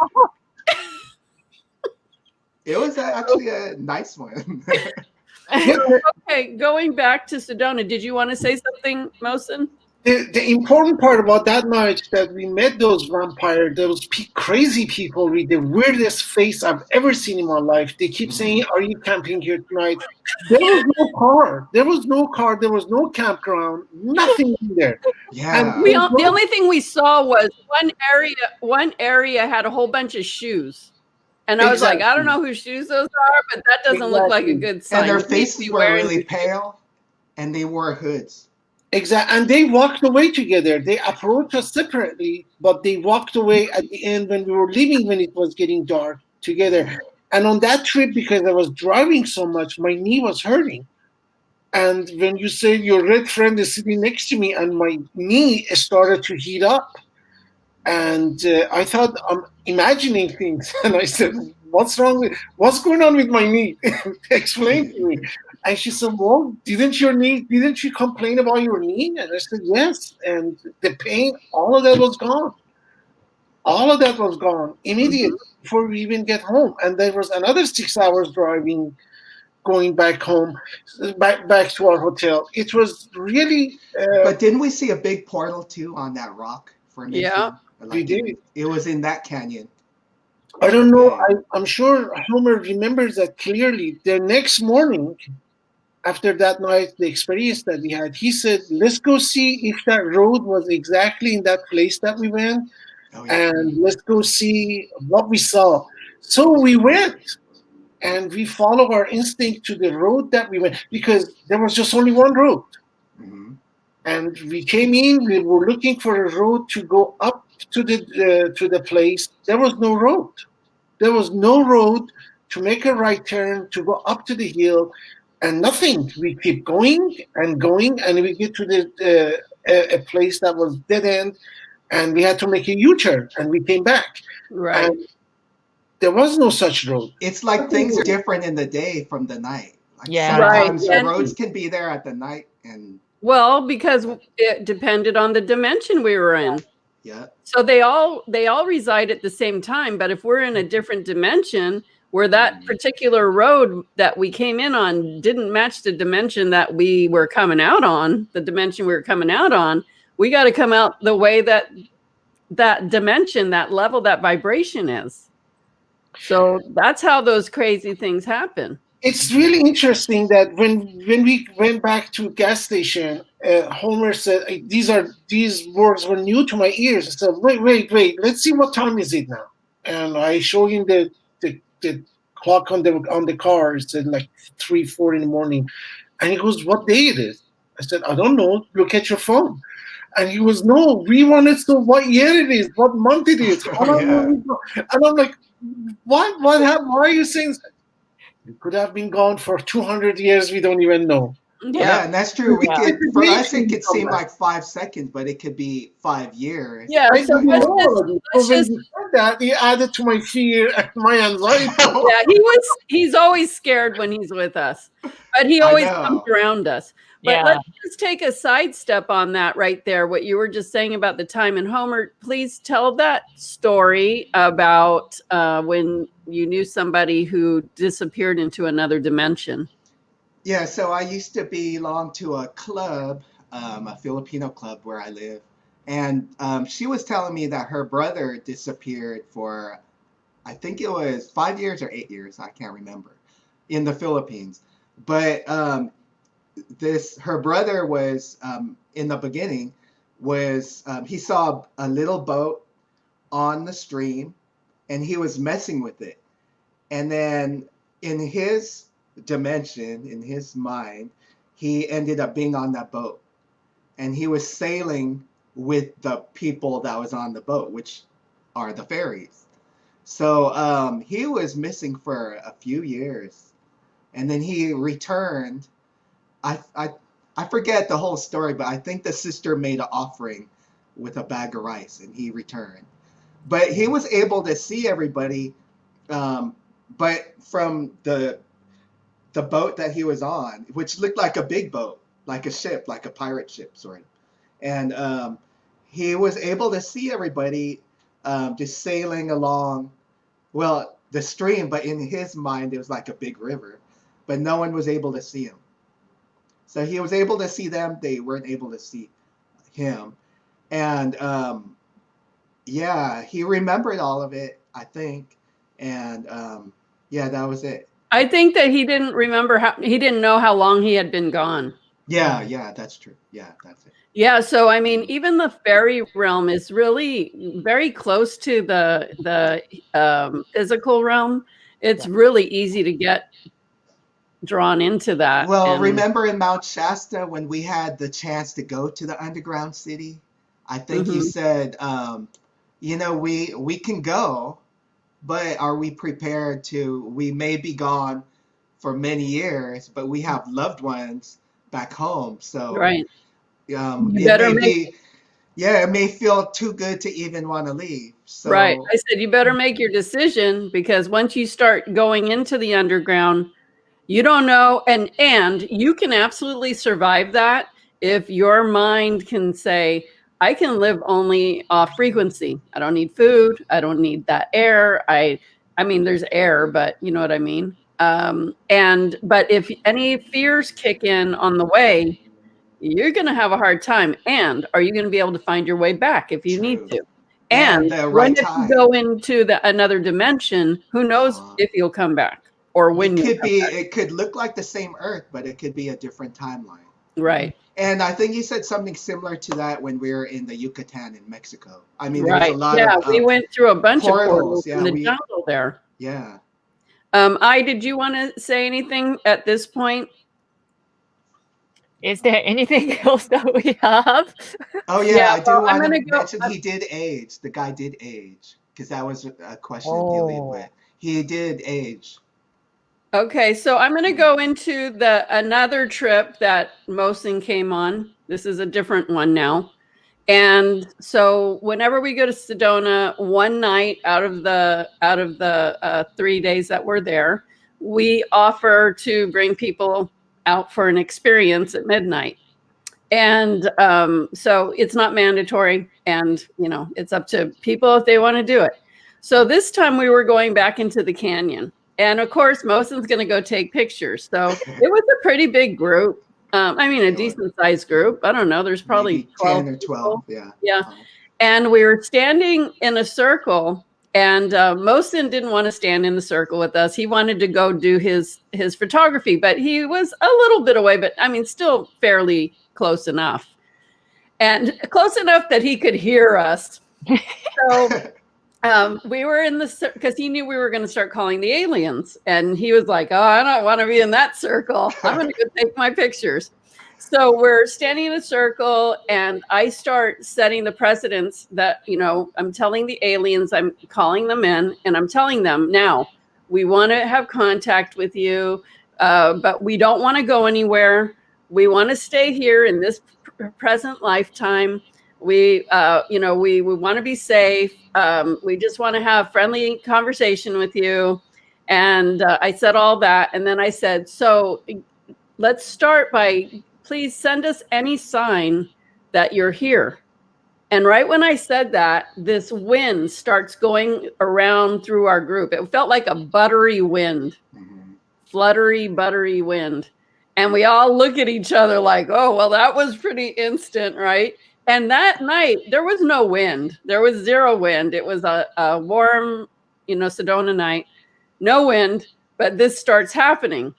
[SPEAKER 2] It was actually a nice one.
[SPEAKER 1] Okay, going back to Sedona, did you want to say something, Mohsen?
[SPEAKER 4] The important part about that night that we met those vampires, those crazy people with the weirdest face I've ever seen in my life. They keep saying, are you camping here tonight? There was no car. There was no car. There was no campground. Nothing in there.
[SPEAKER 2] Yeah.
[SPEAKER 1] The only thing we saw was one area had a whole bunch of shoes. And I was like, I don't know whose shoes those are, but that doesn't look like a good sign.
[SPEAKER 2] And their faces were really pale, and they wore hoods.
[SPEAKER 4] Exactly. And they walked away together. They approached us separately, but they walked away at the end when we were leaving, when it was getting dark, together. And on that trip, because I was driving so much, my knee was hurting. And when you say your red friend is sitting next to me, and my knee started to heat up, and I thought I'm imagining things, and I said, what's going on with my knee? Explain to me. And she said, well, didn't you complain about your knee? And I said, yes. And the pain, all of that was gone. All of that was gone immediately before we even get home. And there was another 6 hours driving, going back home, back to our hotel. It was really...
[SPEAKER 2] but didn't we see a big portal, too, on that rock formation?
[SPEAKER 1] Yeah.
[SPEAKER 2] We did. It was in that canyon.
[SPEAKER 4] I don't know. I'm sure Homer remembers that clearly. The next morning, after that night, the experience that we had, he said, let's go see if that road was exactly in that place that we went. Oh, yeah. And let's go see what we saw. So we went, and we followed our instinct to the road that we went, because there was just only one road. Mm-hmm. And we came in, we were looking for a road to go up to the place. There was no road. There was no road to make a right turn, to go up to the hill, and nothing. We keep going, and we get to a place that was dead end, and we had to make a U-turn, and we came back.
[SPEAKER 1] Right.
[SPEAKER 4] And there was no such road.
[SPEAKER 2] It's like things are different in the day from the night. Like sometimes roads can be there at the night, and
[SPEAKER 1] because it depended on the dimension we were in.
[SPEAKER 2] Yeah.
[SPEAKER 1] So they all reside at the same time, but if we're in a different dimension where that particular road that we came in on didn't match the dimension that we were coming out on, we got to come out the way that dimension, that level, that vibration is. So that's how those crazy things happen.
[SPEAKER 4] It's really interesting that when we went back to gas station, Homer said, these words were new to my ears. I said, wait, let's see, what time is it now? And I show him the clock on the car. It said like 3-4 in the morning. And he goes, what day it is? I said, I don't know. Look at your phone. And he goes, no, we wanted to know what year it is, what month it is. And I'm like, what happened? Why are you saying that? It could have been gone for 200 years. We don't even know.
[SPEAKER 2] Yeah, and that's true. For us, it could seem like 5 seconds, but it could be 5 years.
[SPEAKER 1] Yeah, so
[SPEAKER 4] that he added to my fear and my anxiety.
[SPEAKER 1] Yeah, he's always scared when he's with us, but he always comes around us. But let's just take a sidestep on that right there. What you were just saying about the time. And Homer, please tell that story about when you knew somebody who disappeared into another dimension.
[SPEAKER 2] Yeah, so I used to belong to a club, a Filipino club where I live. And she was telling me that her brother disappeared for, I think it was 5 years or 8 years, I can't remember, in the Philippines. But her brother was, in the beginning, he saw a little boat on the stream, and he was messing with it. And then in his dimension, in his mind, he ended up being on that boat, and he was sailing with the people that was on the boat, which are the fairies. So he was missing for a few years, and then he returned. I forget the whole story, but I think the sister made an offering with a bag of rice, and he returned. But he was able to see everybody, but from the boat that he was on, which looked like a big boat, like a ship, like a pirate ship, sort of. And he was able to see everybody just sailing along, well, the stream, but in his mind, it was like a big river, but no one was able to see him. So he was able to see them. They weren't able to see him. And yeah, he remembered all of it, I think. And yeah, that was it.
[SPEAKER 1] I think that he didn't remember he didn't know how long he had been gone.
[SPEAKER 2] Yeah, that's true. Yeah, that's it.
[SPEAKER 1] Yeah, so I mean, even the fairy realm is really very close to the physical realm. It's really easy to get drawn into that.
[SPEAKER 2] Well, remember in Mount Shasta when we had the chance to go to the underground city? I think you said, you know, we can go, but are we prepared to? We may be gone for many years, but we have loved ones back home, so
[SPEAKER 1] right.
[SPEAKER 2] it may feel too good to even want to leave. So
[SPEAKER 1] right. I said you better make your decision, because once you start going into the underground, you don't know, and you can absolutely survive that if your mind can say, I can live only off frequency. I don't need food. I don't need that air. I mean, there's air, but you know what I mean? But if any fears kick in on the way, you're going to have a hard time. And are you going to be able to find your way back if you need to? And when if you go into another dimension, who knows if you'll come back or when
[SPEAKER 2] it could be. It could look like the same Earth, but it could be a different timeline.
[SPEAKER 1] Right.
[SPEAKER 2] And I think you said something similar to that when we were in the Yucatan in Mexico. I mean,
[SPEAKER 1] right.
[SPEAKER 2] There was a lot of
[SPEAKER 1] we went through a bunch
[SPEAKER 2] portals.
[SPEAKER 1] of portals in the jungle there.
[SPEAKER 2] Yeah.
[SPEAKER 1] Did you want to say anything at this point?
[SPEAKER 3] Is there anything else that we have?
[SPEAKER 2] Oh yeah, I do want to mention he did age. The guy did age, because that was a question dealing with. He did age.
[SPEAKER 1] Okay, so I'm going to go into another trip that Mohsen came on. This is a different one now. And so whenever we go to Sedona, one night out of the 3 days that we're there, we offer to bring people out for an experience at midnight. And so it's not mandatory, and you know, it's up to people if they want to do it. So this time we were going back into the canyon, and of course Mohsen's going to go take pictures. So it was a pretty big group. I mean, a decent sized group. I don't know. There's probably
[SPEAKER 2] maybe 10 or 12.
[SPEAKER 1] People. Yeah. And we were standing in a circle, and Mohsen didn't want to stand in the circle with us. He wanted to go do his photography, but he was a little bit away, but I mean, still fairly close enough. And close enough that he could hear us. So we were in because he knew we were going to start calling the aliens. And he was like, oh, I don't want to be in that circle. I'm going to go take my pictures. So we're standing in a circle, and I start setting the precedents that, you know, I'm telling the aliens, I'm calling them in, and I'm telling them, now, we want to have contact with you, but we don't want to go anywhere. We want to stay here in this present lifetime. We want to be safe. We just want to have friendly conversation with you. And I said all that. And then I said, so let's start by, please send us any sign that you're here. And right when I said that, this wind starts going around through our group. It felt like a buttery wind, fluttery, buttery wind. And we all look at each other like, oh, well, that was pretty instant, right? And that night, there was no wind. There was zero wind. It was a warm, Sedona night, no wind, but this starts happening.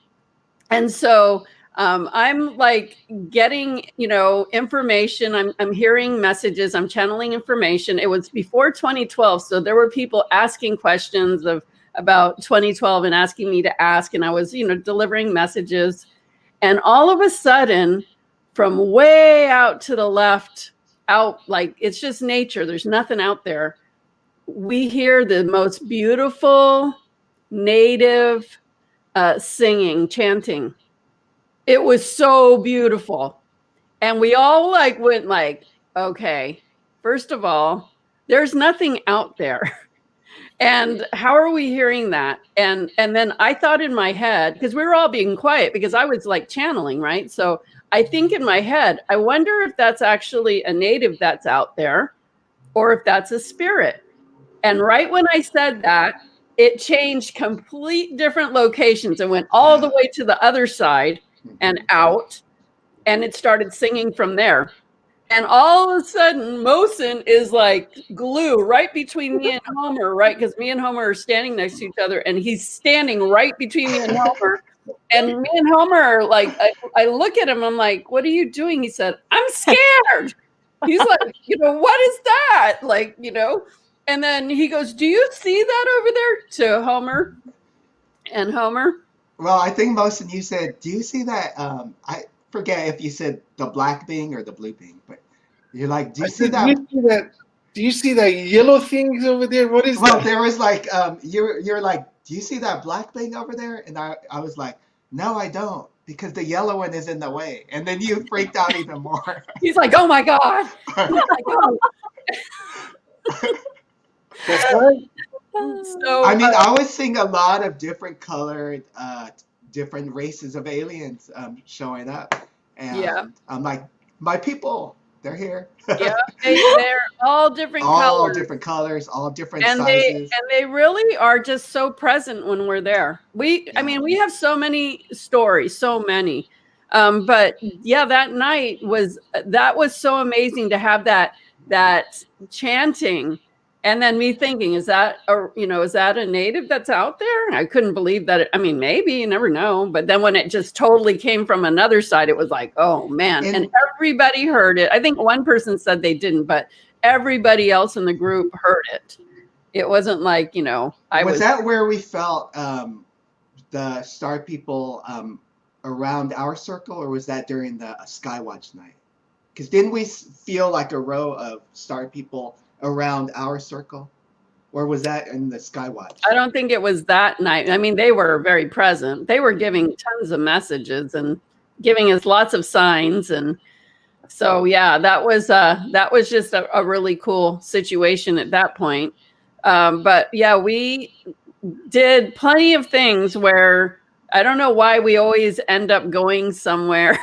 [SPEAKER 1] And so I'm like getting, information. I'm hearing messages. I'm channeling information. It was before 2012. So there were people asking questions about 2012 and asking me to ask. And I was, delivering messages. And all of a sudden, from way out to the left, like it's just nature, there's nothing out there, we hear the most beautiful native singing, chanting. It was so beautiful. And we all like went like, okay, first of all, there's nothing out there. And how are we hearing that? And then I thought in my head, because we were all being quiet because I was like channeling, right? So I think in my head, I wonder if that's actually a native that's out there or if that's a spirit. And right when I said that, it changed complete different locations and went all the way to the other side and out. And it started singing from there. And all of a sudden, Mohsen is like glue right between me and Homer, right? Because me and Homer are standing next to each other, and he's standing right between me and Homer. And me and Homer are like, I look at him, I'm like, what are you doing? He said, I'm scared. He's like, what is that? Like, and then he goes, do you see that over there? To Homer. And Homer.
[SPEAKER 2] Well, I think Mohsen, you said, do you see that? I forget if you said the black being or the blue being, but you're like, do you see that?
[SPEAKER 4] Do you see that yellow things over there? What is that?
[SPEAKER 2] Well, there was like, you're like, do you see that black thing over there? And I was like, no, I don't, because the yellow one is in the way. And then you freaked out even more.
[SPEAKER 1] He's like, oh my God. Oh my God.
[SPEAKER 4] That's right.
[SPEAKER 1] So,
[SPEAKER 2] I mean, I was seeing a lot of different colored, different races of aliens showing up. And
[SPEAKER 1] yeah.
[SPEAKER 2] I'm like, my people, they're here.
[SPEAKER 1] Yeah, they're all different colors.
[SPEAKER 2] All different colors, all different sizes.
[SPEAKER 1] And they really are just so present when we're there. I mean, we have so many stories, so many. But yeah, that night was so amazing to have that chanting. And then me thinking, is that a native that's out there? I couldn't believe that. I mean, maybe, you never know. But then when it just totally came from another side, it was like, oh man. And everybody heard it. I think one person said they didn't, but everybody else in the group heard it. It wasn't like, was
[SPEAKER 2] that where we felt the star people around our circle, or was that during the Skywatch night? Because didn't we feel like a row of star people around our circle, or was that in the Skywatch?
[SPEAKER 1] I don't think it was that night. I mean, they were very present. They were giving tons of messages and giving us lots of signs. And so, yeah, that was just a really cool situation at that point. But yeah, we did plenty of things where I don't know why we always end up going somewhere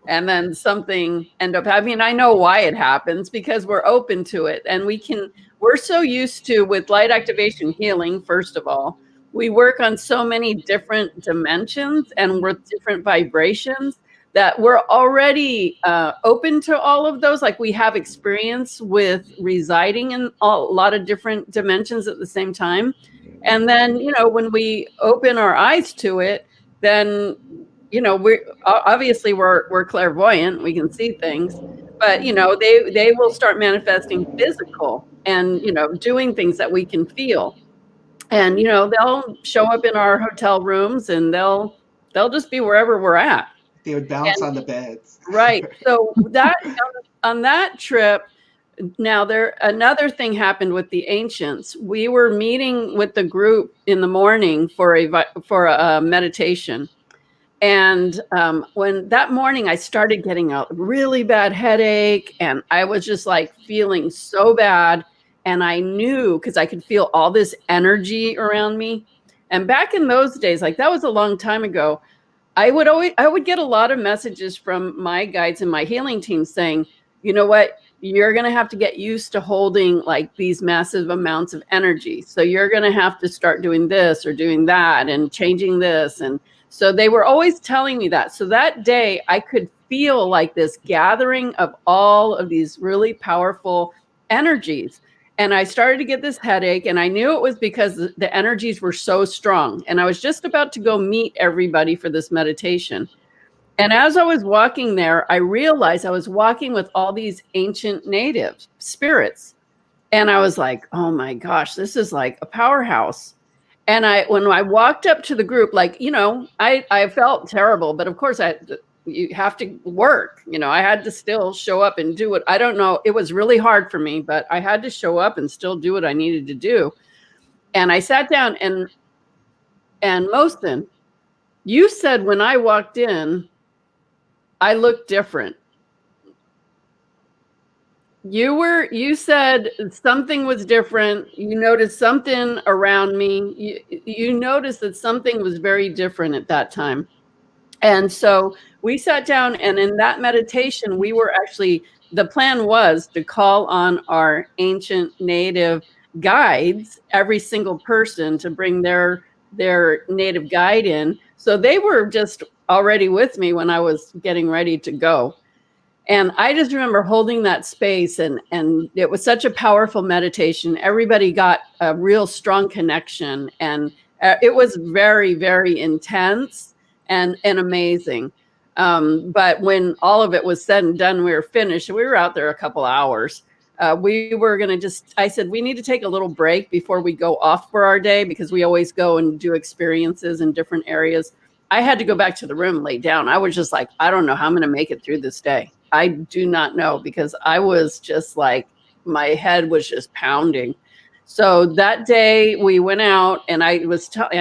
[SPEAKER 1] and then something end up happening. I know why it happens, because we're open to it. And we're so used to, with light activation healing, first of all, we work on so many different dimensions and with different vibrations that we're already open to all of those. Like, we have experience with residing in a lot of different dimensions at the same time. And then, when we open our eyes to it, then we're clairvoyant, we can see things, but they will start manifesting physical and doing things that we can feel. And they'll show up in our hotel rooms, and they'll just be wherever we're at.
[SPEAKER 2] They would bounce on the beds.
[SPEAKER 1] Right. So that on that trip, now another thing happened with the ancients. We were meeting with the group in the morning for a meditation. And when that morning I started getting a really bad headache, and I was just like feeling so bad. And I knew, because I could feel all this energy around me. And back in those days, like that was a long time ago, I would get a lot of messages from my guides and my healing team saying, you know what, you're going to have to get used to holding like these massive amounts of energy. So you're going to have to start doing this or doing that and changing this. And so they were always telling me that. So that day I could feel like this gathering of all of these really powerful energies. And I started to get this headache, and I knew it was because the energies were so strong. And I was just about to go meet everybody for this meditation. And as I was walking there, I realized I was walking with all these ancient native spirits. And I was like, oh my gosh, this is like a powerhouse. And when I walked up to the group, like, I felt terrible, but of course you have to work, I had to still show up and do it. I don't know. It was really hard for me, but I had to show up and still do what I needed to do. And I sat down, and Mohsen, you said when I walked in, I looked different. You said something was different. You noticed something around me. You noticed that something was very different at that time. And so we sat down, and in that meditation, we were actually, the plan was to call on our ancient native guides, every single person to bring their native guide in. So they were just already with me when I was getting ready to go. And I just remember holding that space, and it was such a powerful meditation. Everybody got a real strong connection, and it was very, very intense and amazing. But when all of it was said and done, we were finished. We were out there a couple hours. We were going to I said, we need to take a little break before we go off for our day, because we always go and do experiences in different areas. I had to go back to the room, lay down. I was just like, I don't know how I'm going to make it through this day. I do not know, because I was just like, my head was just pounding. So that day we went out, and I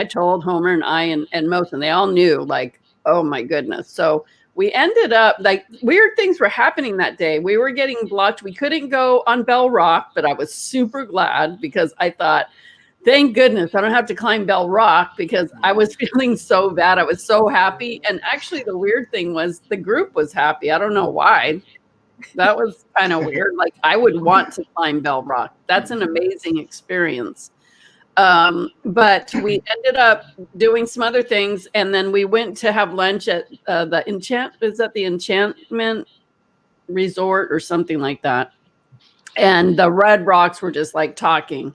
[SPEAKER 1] told Homer and I and Mohsen, they all knew, like, oh my goodness. So we ended up, like, weird things were happening that day. We were getting blocked. We couldn't go on Bell Rock, but I was super glad, because I thought, thank goodness I don't have to climb Bell Rock, because I was feeling so bad. I was so happy. And actually, the weird thing was the group was happy. I don't know why. That was kind of weird. Like, I would want to climb Bell Rock. That's an amazing experience. But we ended up doing some other things. And then we went to have lunch at the Enchantment Resort or something like that. And the Red Rocks were just like talking.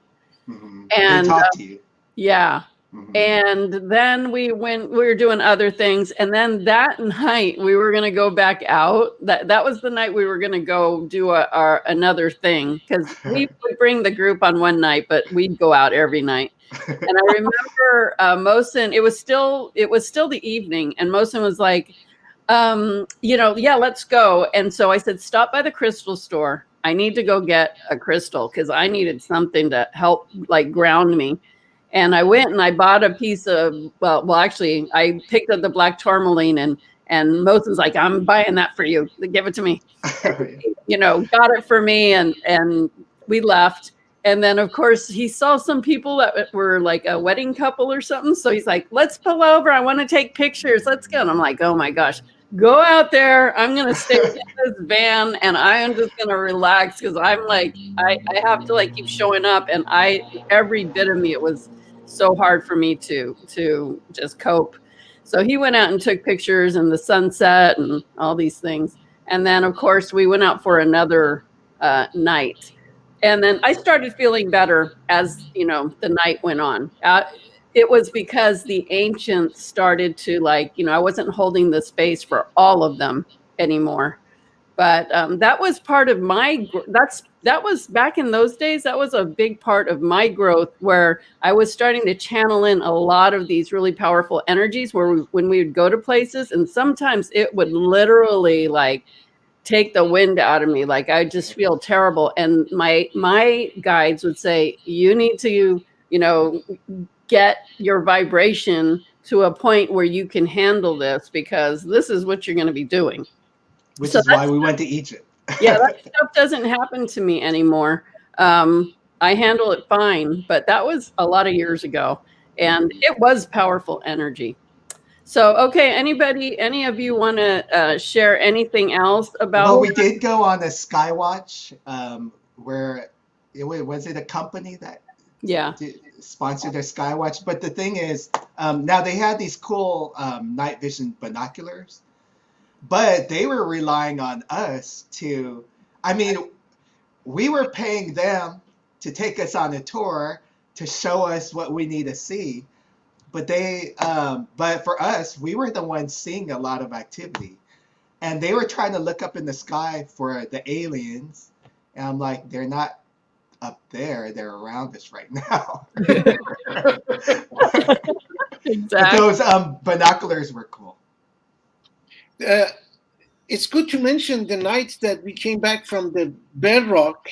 [SPEAKER 2] Mm-hmm.
[SPEAKER 1] And
[SPEAKER 2] they talk to you.
[SPEAKER 1] Yeah.
[SPEAKER 2] Mm-hmm.
[SPEAKER 1] And then we were doing other things. And then that night we were going to go back out. That was the night we were going to go do another thing, because we would bring the group on one night, but we'd go out every night. And I remember Mohsen, it was still the evening. And Mohsen was like, yeah, let's go. And so I said, stop by the crystal store. I need to go get a crystal, because I needed something to help, like, ground me. And I went and I bought a piece of, well, actually, I picked up the black tourmaline, and Mohsen's like, I'm buying that for you. Give it to me. Got it for me, and we left. And then, of course, he saw some people that were like a wedding couple or something. So he's like, let's pull over. I want to take pictures. Let's go. And I'm like, oh my gosh, go out there. I'm going to stay in this van, and I am just going to relax, because I'm like, I have to, like, keep showing up. And every bit of me, it was so hard for me to just cope. So he went out and took pictures, and the sunset and all these things. And then, of course, we went out for another night. And then I started feeling better as, the night went on. It was because the ancients started to, like, I wasn't holding the space for all of them anymore. But that was part of that was back in those days. That was a big part of my growth, where I was starting to channel in a lot of these really powerful energies, when we would go to places, and sometimes it would literally, like, take the wind out of me. Like, I just feel terrible. And my guides would say, you need to, get your vibration to a point where you can handle this, because this is what you're going to be doing.
[SPEAKER 2] Which is why we went to Egypt.
[SPEAKER 1] Yeah, that stuff doesn't happen to me anymore. I handle it fine, but that was a lot of years ago, and it was powerful energy. So, okay, any of you want to share anything else about?
[SPEAKER 2] Well, we did go on a Skywatch, where was it a company that sponsored their Skywatch? But the thing is, now they had these cool night vision binoculars, but they were relying on us to, we were paying them to take us on a tour to show us what we need to see. But but for us, we were the ones seeing a lot of activity, and they were trying to look up in the sky for the aliens. And I'm like, they're not up there; they're around us right now.
[SPEAKER 1] Exactly.
[SPEAKER 2] But those binoculars were cool.
[SPEAKER 4] It's good to mention the night that we came back from the Bedrock.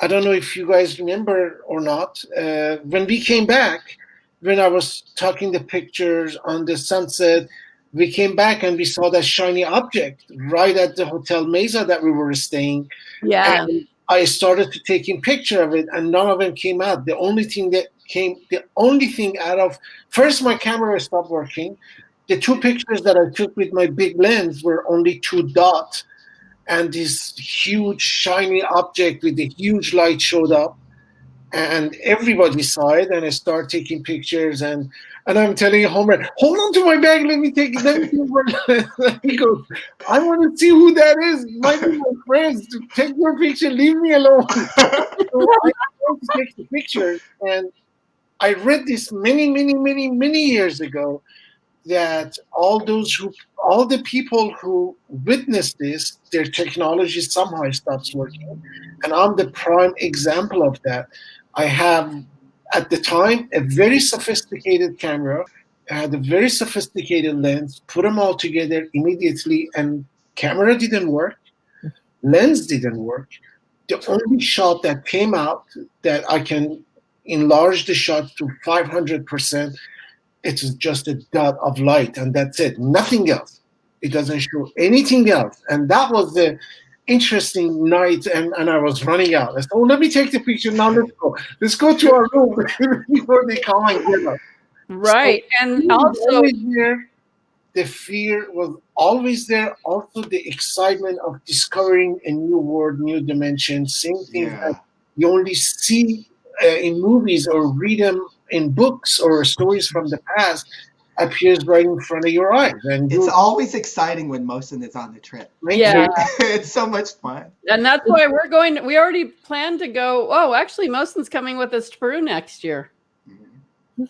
[SPEAKER 4] I don't know if you guys remember or not. When we came back, when I was taking the pictures on the sunset, we came back and we saw that shiny object right at the Hotel Mesa that we were staying.
[SPEAKER 1] Yeah.
[SPEAKER 4] And I started to taking picture of it, and none of them came out. The only thing out of, first my camera stopped working. The two pictures that I took with my big lens were only two dots, and this huge shiny object with a huge light showed up, and everybody saw it, and I started taking pictures, and I'm telling Homer, hold on to my bag, let me take it. He goes, I want to see who that is. Might be my friends. Take your picture, leave me alone. So I started to take the pictures, and I read this many years ago, that all the people who witnessed this, their technology somehow stops working. And I'm the prime example of that. I have, at the time, a very sophisticated camera. I had a very sophisticated lens, put them all together immediately, and camera didn't work, lens didn't work. The only shot that came out that I can enlarge the shot to 500%, it's just a dot of light, and that's it. Nothing else. It doesn't show anything else. And that was the interesting night, and I was running out. I said, oh, let me take the picture now. Let's go. Let's go to our room before they come and get us.
[SPEAKER 1] Right.
[SPEAKER 4] So,
[SPEAKER 1] And also,
[SPEAKER 4] the fear was always there. Also, the excitement of discovering a new world, new dimension, same things that you only see in movies or read them in books or stories from the past appears right in front of your eyes. And
[SPEAKER 2] it's always exciting when Mohsen is on the trip.
[SPEAKER 1] yeah,
[SPEAKER 2] It's so much fun.
[SPEAKER 1] and that's why we're going. We already planned to go. Oh, actually, Mohsen's coming with us to Peru next year.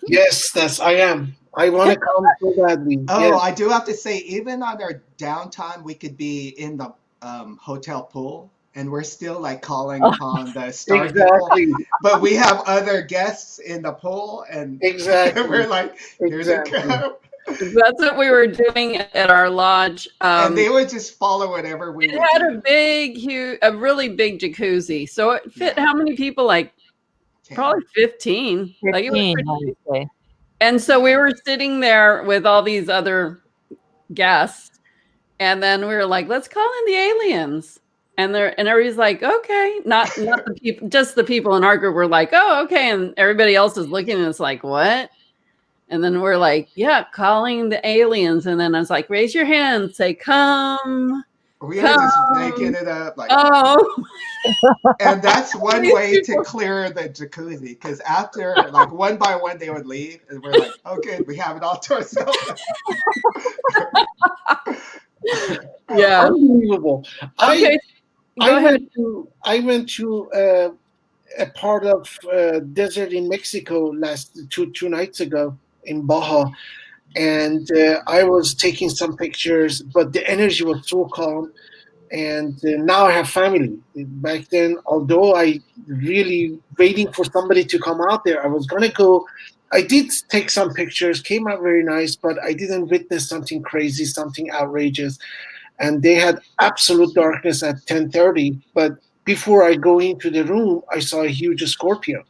[SPEAKER 4] Yes, I am. I want to come so badly.
[SPEAKER 2] Oh,
[SPEAKER 4] yes.
[SPEAKER 2] I do have to say, even on our downtime, we could be in the hotel pool, and we're still like calling upon the star people. But we have other guests in the pool, and we're like, here's a cup.
[SPEAKER 1] That's what we were doing at our lodge.
[SPEAKER 2] And they would just follow whatever we would
[SPEAKER 1] had
[SPEAKER 2] do.
[SPEAKER 1] a really big jacuzzi. So it fit how many people? Like 10. Probably 15.
[SPEAKER 3] 15,
[SPEAKER 1] like it was pretty,
[SPEAKER 3] I would say.
[SPEAKER 1] And so we were sitting there with all these other guests, and then we were like, let's call in the aliens. And everybody's like, okay, not the people, just the people in our group were like, oh, okay. And everybody else is looking and it's like, what? And then we're like, yeah, calling the aliens. And then I was like, raise your hand, say, come.
[SPEAKER 2] We were just making it up. Like,
[SPEAKER 1] oh.
[SPEAKER 2] And that's one way to clear the jacuzzi, because after, like, one by one, they would leave. And we're like, okay, we have it all to ourselves.
[SPEAKER 1] Yeah.
[SPEAKER 4] Unbelievable.
[SPEAKER 1] Okay.
[SPEAKER 4] I went to a part of desert in Mexico two nights ago in Baja, and I was taking some pictures, but the energy was so calm. And now I have family. Back then, although I really waiting for somebody to come out there, I was gonna go. I did take some pictures, came out very nice, but I didn't witness something crazy, something outrageous. And they had absolute darkness at 10:30. But before I go into the room, I saw a huge scorpion.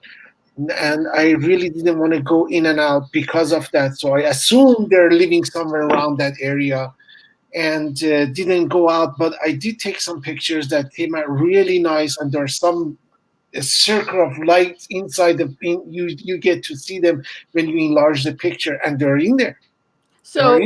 [SPEAKER 4] And I really didn't want to go in and out because of that. So I assumed they're living somewhere around that area, and didn't go out. But I did take some pictures that came out really nice. And there's a circle of light inside you get to see them when you enlarge the picture, and they're in there.
[SPEAKER 1] So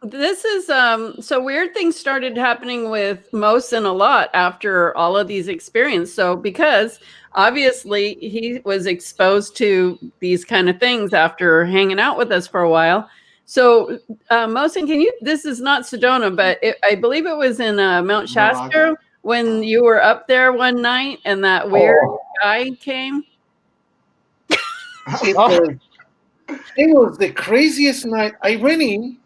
[SPEAKER 1] this is so weird things started happening with Mohsen a lot after all of these experiences. So because obviously he was exposed to these kind of things after hanging out with us for a while. So Mohsen, this is not Sedona, but I believe it was in Mount Shasta when you were up there one night and that weird guy came.
[SPEAKER 4] It was the craziest night. I went in,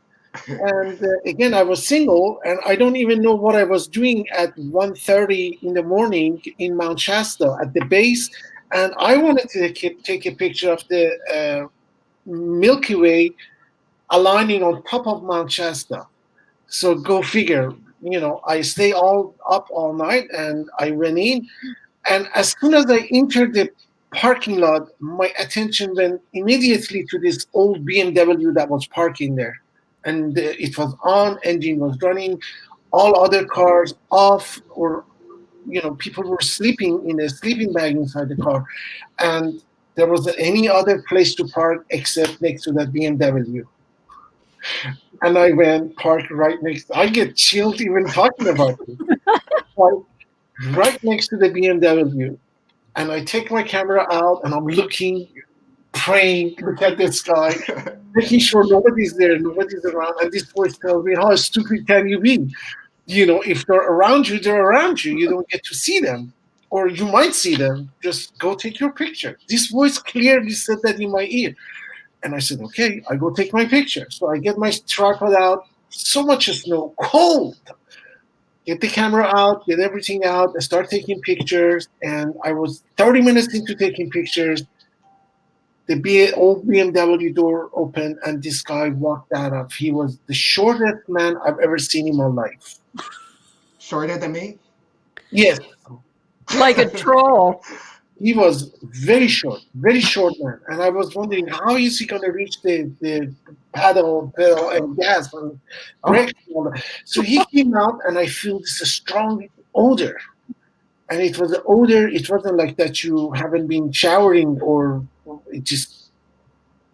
[SPEAKER 4] and again, I was single, and I don't even know what I was doing at 1:30 in the morning in Mount Shasta at the base. And I wanted to take a picture of the Milky Way aligning on top of Mount Shasta. So go figure. I stay all up all night, and I went in. And as soon as I entered the parking lot, my attention went immediately to this old BMW that was parking there. and it was on, engine was running, all other cars off, or people were sleeping in a sleeping bag inside the car, and there wasn't any other place to park except next to that BMW. And I went parked right next. I get chilled even talking about it. Right next to the BMW, and I take my camera out and I'm looking, praying, look at the sky, making sure nobody's there, nobody's around. And this voice tells me, how stupid can you be? If they're around you, they're around you. You don't get to see them. Or you might see them. Just go take your picture. This voice clearly said that in my ear. And I said, okay, I go take my picture. So I get my tripod out. So much snow, cold. Get the camera out, get everything out, and start taking pictures. And I was 30 minutes into taking pictures. The old BMW door opened, and this guy walked out of. He was the shortest man I've ever seen in my life.
[SPEAKER 2] Shorter than me?
[SPEAKER 4] Yes.
[SPEAKER 1] Like a troll.
[SPEAKER 4] He was very short man. And I was wondering, how is he going to reach the pedal and gas and brake? So he came out, and I feel this strong odor. And it was an odor, it wasn't like that you haven't been showering, or it just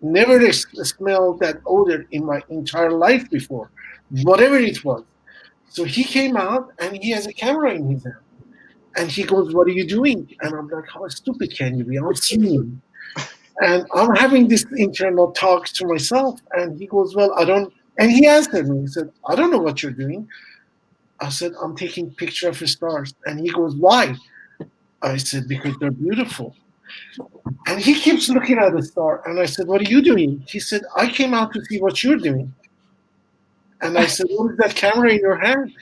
[SPEAKER 4] never smelled that odor in my entire life before, whatever it was. So he came out, and he has a camera in his hand. And he goes, what are you doing? And I'm like, how stupid can you be? I'm seeing. And I'm having this internal talk to myself. And he goes, well, I don't. And he answered me. He said, I don't know what you're doing. I said, I'm taking picture of the stars. And he goes, why? I said, because they're beautiful. And he keeps looking at the star. And I said, what are you doing? He said, I came out to see what you're doing. And I said, what is that camera in your hand?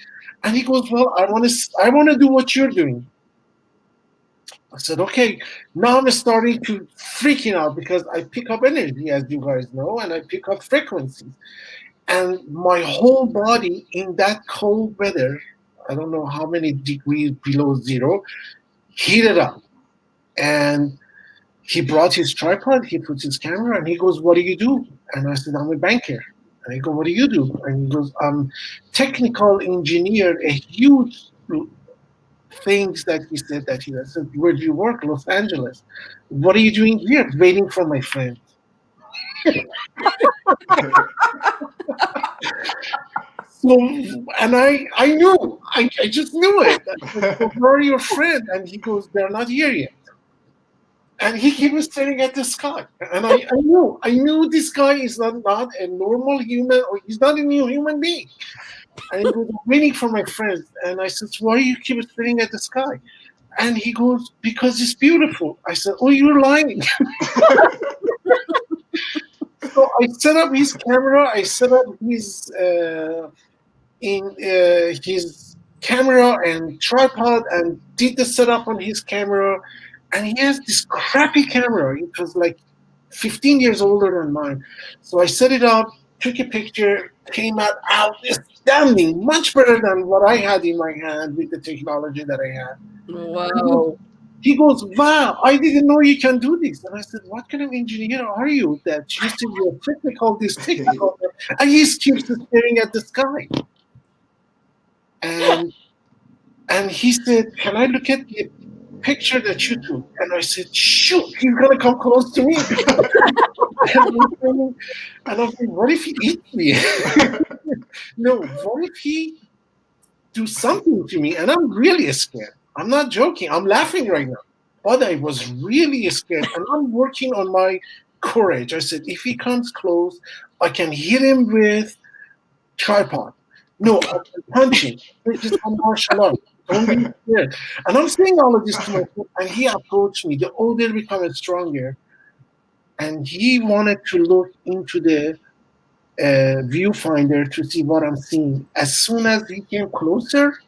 [SPEAKER 4] And he goes, well, I want to do what you're doing. I said, okay. Now I'm starting to freaking out, because I pick up energy, as you guys know, and I pick up frequencies. And my whole body in that cold weather, I don't know how many degrees below zero, heated up. And he brought his tripod, he puts his camera, and he goes, what do you do? And I said, I'm a banker. And I go, what do you do? And he goes, I'm technical engineer, a huge things that he said that he does. I said, where do you work? Los Angeles. What are you doing here? Waiting for my friend. So, and I knew, I just knew it. I said, well, where are your friend? And he goes, they're not here yet. And he keeps staring at the sky. And I knew this guy is not a normal human, or he's not a new human being. And he goes, I'm waiting for my friends. And I said, why do you keep staring at the sky? And he goes, because it's beautiful. I said, oh, you're lying. So I set up his camera. I set up his his camera and tripod, and did the setup on his camera. And he has this crappy camera. It was like 15 years older than mine. So I set it up, took a picture, came out outstanding, much better than what I had in my hand with the technology that I had.
[SPEAKER 1] Wow.
[SPEAKER 4] He goes, wow, I didn't know you can do this. And I said, what kind of engineer are you that you said you're technical, this technical? And he keeps staring at the sky. And he said, can I look at the picture that you took? And I said, shoot, he's going to come close to me. And I'm like, what if he eats me? No, what if he do something to me? And I'm really scared. I'm not joking. I'm laughing right now. But I was really scared. And I'm working on my courage. I said, if he comes close, I can hit him with tripod. No, I can punch him. This is a martial art. Don't be scared. And I'm saying all of this to myself. And he approached me. The odor became stronger. And he wanted to look into the viewfinder to see what I'm seeing. As soon as he came closer,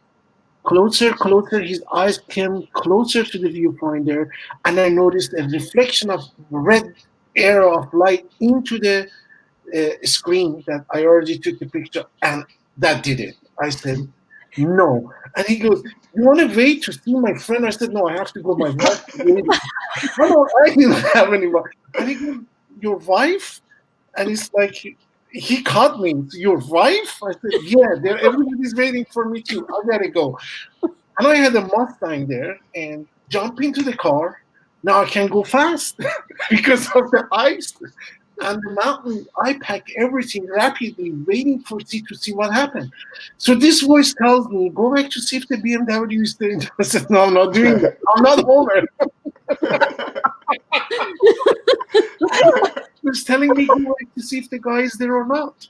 [SPEAKER 4] his eyes came closer to the viewfinder, and I noticed a reflection of red arrow of light into the screen that I already took the picture, and that did it. I said, no. And he goes, you want to wait to see my friend? I said, no, I have to go. My wife. No, I didn't have anyone. And he goes, your wife? And it's like, he caught me. Your wife? I said, yeah, everybody's waiting for me too. I gotta go. And I had a Mustang there and jump into the car. Now I can go fast because of the ice and the mountain. I pack everything rapidly, waiting for to see what happened. So this voice tells me, go back to see if the BMW is there. I said, no, I'm not doing that. I'm not Homer. He's telling me go back to see if the guy is there or not.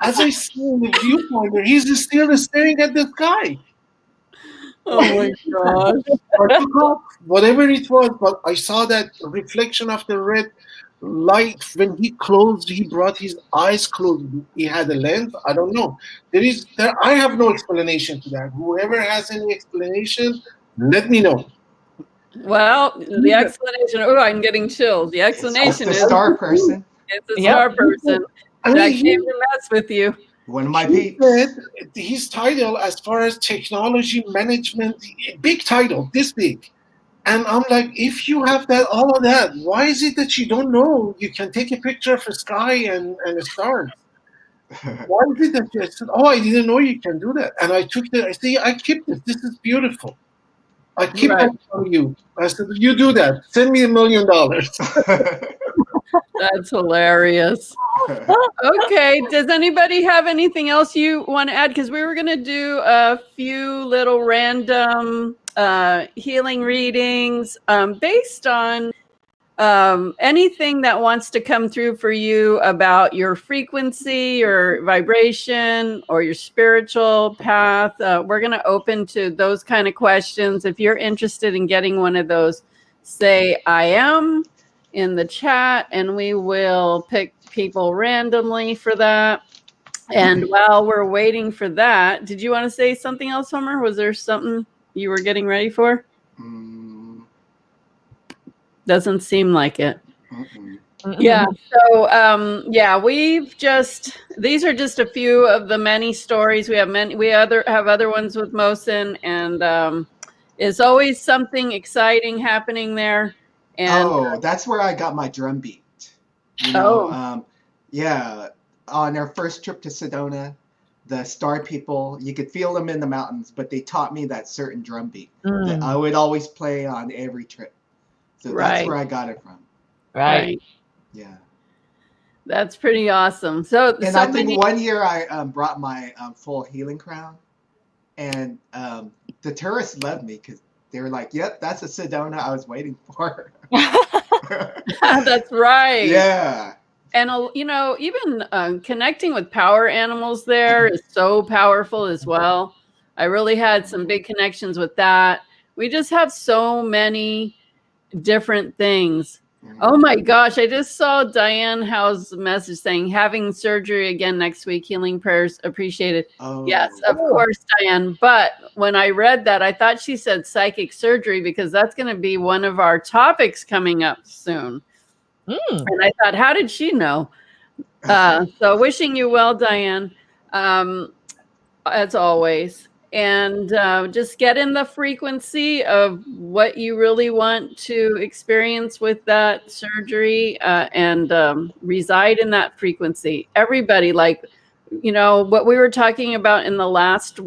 [SPEAKER 4] As I see in the viewfinder, he's still staring at the sky.
[SPEAKER 1] Oh my gosh.
[SPEAKER 4] I took off, whatever it was, but I saw that reflection of the red light when he closed. He brought his eyes closed. He had a lens. I don't know. I have no explanation to that. Whoever has any explanation, let me know.
[SPEAKER 1] Well, the explanation. Oh, I'm getting chills. The explanation
[SPEAKER 2] It's
[SPEAKER 1] is
[SPEAKER 2] the star person.
[SPEAKER 1] it's a star person
[SPEAKER 4] I
[SPEAKER 1] that
[SPEAKER 4] mean,
[SPEAKER 1] came to mess with you.
[SPEAKER 2] One of my
[SPEAKER 4] he
[SPEAKER 2] peeps.
[SPEAKER 4] said his title, as far as technology management, big title, this big. And I'm like, if you have that, all of that, why is it that you don't know you can take a picture of a sky and the stars? Why is it that you said, oh, I didn't know you can do that? And I took I see, I keep this. This is beautiful. I keep
[SPEAKER 1] Right.
[SPEAKER 4] that from you. I said, you do that. Send me $1 million.
[SPEAKER 1] That's hilarious. Okay. Does anybody have anything else you want to add? Because we were going to do a few little random healing readings based on anything that wants to come through for you about your frequency, your vibration, or your spiritual path. We're going to open to those kind of questions. If you're interested in getting one of those, say I am in the chat, and we will pick people randomly for that. And while we're waiting for that, did you want to say something else, Homer? Was there something you were getting ready for? Doesn't seem like it. Yeah. So these are just a few of the many stories. We have other ones with Mohsen, and it's always something exciting happening there. And
[SPEAKER 2] that's where I got my drum beat. You know, yeah. On our first trip to Sedona, the star people, you could feel them in the mountains, but they taught me that certain drum beat that I would always play on every trip. So that's where I got it from.
[SPEAKER 3] Right.
[SPEAKER 2] Yeah.
[SPEAKER 1] That's pretty awesome. So
[SPEAKER 2] I think one year I brought my full healing crown, and the tourists loved me because they were like, "Yep, that's a Sedona I was waiting for."
[SPEAKER 1] That's right.
[SPEAKER 2] Yeah.
[SPEAKER 1] And even connecting with power animals there is so powerful as well. I really had some big connections with that. We just have so many different things. Oh my gosh, I just saw Diane Howe's message saying having surgery again next week, healing prayers appreciated. Yes, of course, Diane. But when I read that, I thought she said psychic surgery because that's going to be one of our topics coming up soon. And I thought, how did she know? So wishing you well, Diane, as always. And just get in the frequency of what you really want to experience with that surgery and reside in that frequency. Everybody, like, what we were talking about in the last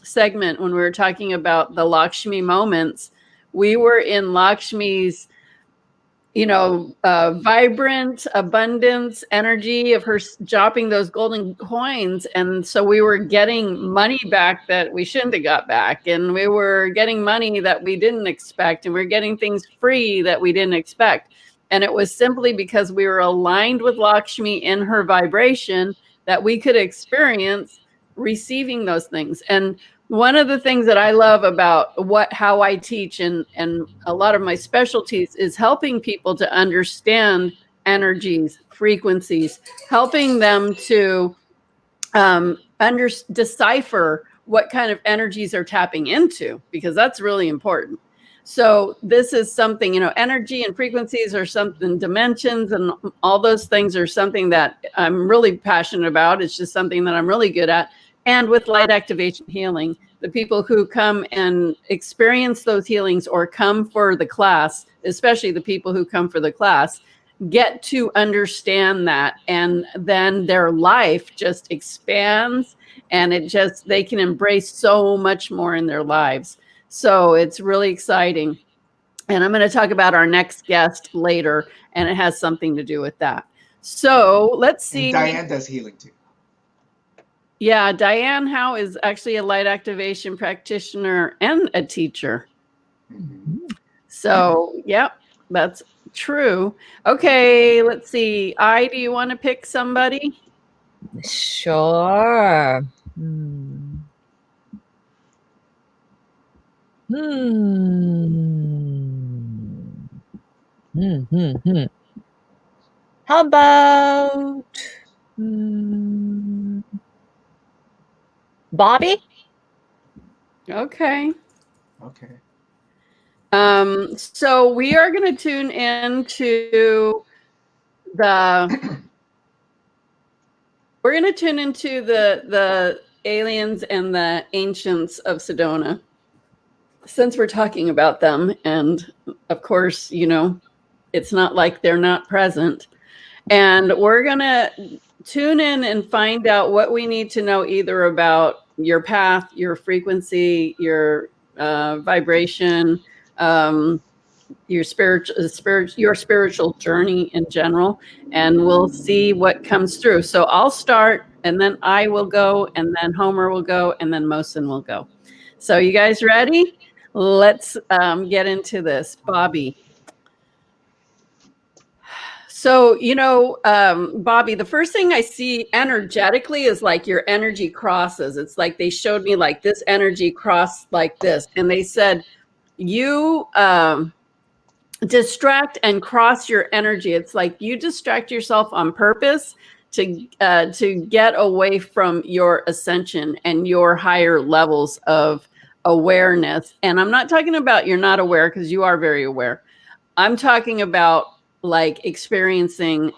[SPEAKER 1] segment when we were talking about the Lakshmi moments, we were in Lakshmi's vibrant abundance energy of her dropping those golden coins. And so we were getting money back that we shouldn't have got back. And we were getting money that we didn't expect. And we were getting things free that we didn't expect. And it was simply because we were aligned with Lakshmi in her vibration that we could experience receiving those things. And one of the things that I love about how I teach and a lot of my specialties is helping people to understand energies, frequencies, helping them to decipher what kind of energies they're tapping into, because that's really important. So this is something, energy and frequencies are something, dimensions and all those things are something that I'm really passionate about. It's just something that I'm really good at. And with light activation healing, the people who come and experience those healings or come for the class, especially the people who come for the class, get to understand that, and then their life just expands, and they can embrace so much more in their lives. So it's really exciting. And I'm going to talk about our next guest later, and it has something to do with that. So let's see.
[SPEAKER 2] And Diane does healing too.
[SPEAKER 1] Yeah, Diane Howe is actually a light activation practitioner and a teacher.
[SPEAKER 2] Mm-hmm.
[SPEAKER 1] So, yep, that's true. Okay, let's see. Do you want to pick somebody?
[SPEAKER 3] Sure. How about Bobby?
[SPEAKER 1] Okay.
[SPEAKER 2] Okay.
[SPEAKER 1] So we are going to tune into the aliens and the ancients of Sedona, since we're talking about them. And of course, it's not like they're not present. And we're going to tune in and find out what we need to know, either about your path, your frequency, your vibration, your spiritual journey in general, and we'll see what comes through. So I'll start, and then I will go, and then Homer will go, and then Mohsen will go. So you guys ready? Let's get into this. Bobby. So, Bobby, the first thing I see energetically is like your energy crosses. It's like they showed me like this energy crossed like this. And they said, you distract and cross your energy. It's like you distract yourself on purpose to get away from your ascension and your higher levels of awareness. And I'm not talking about you're not aware, because you are very aware. I'm talking about like experiencing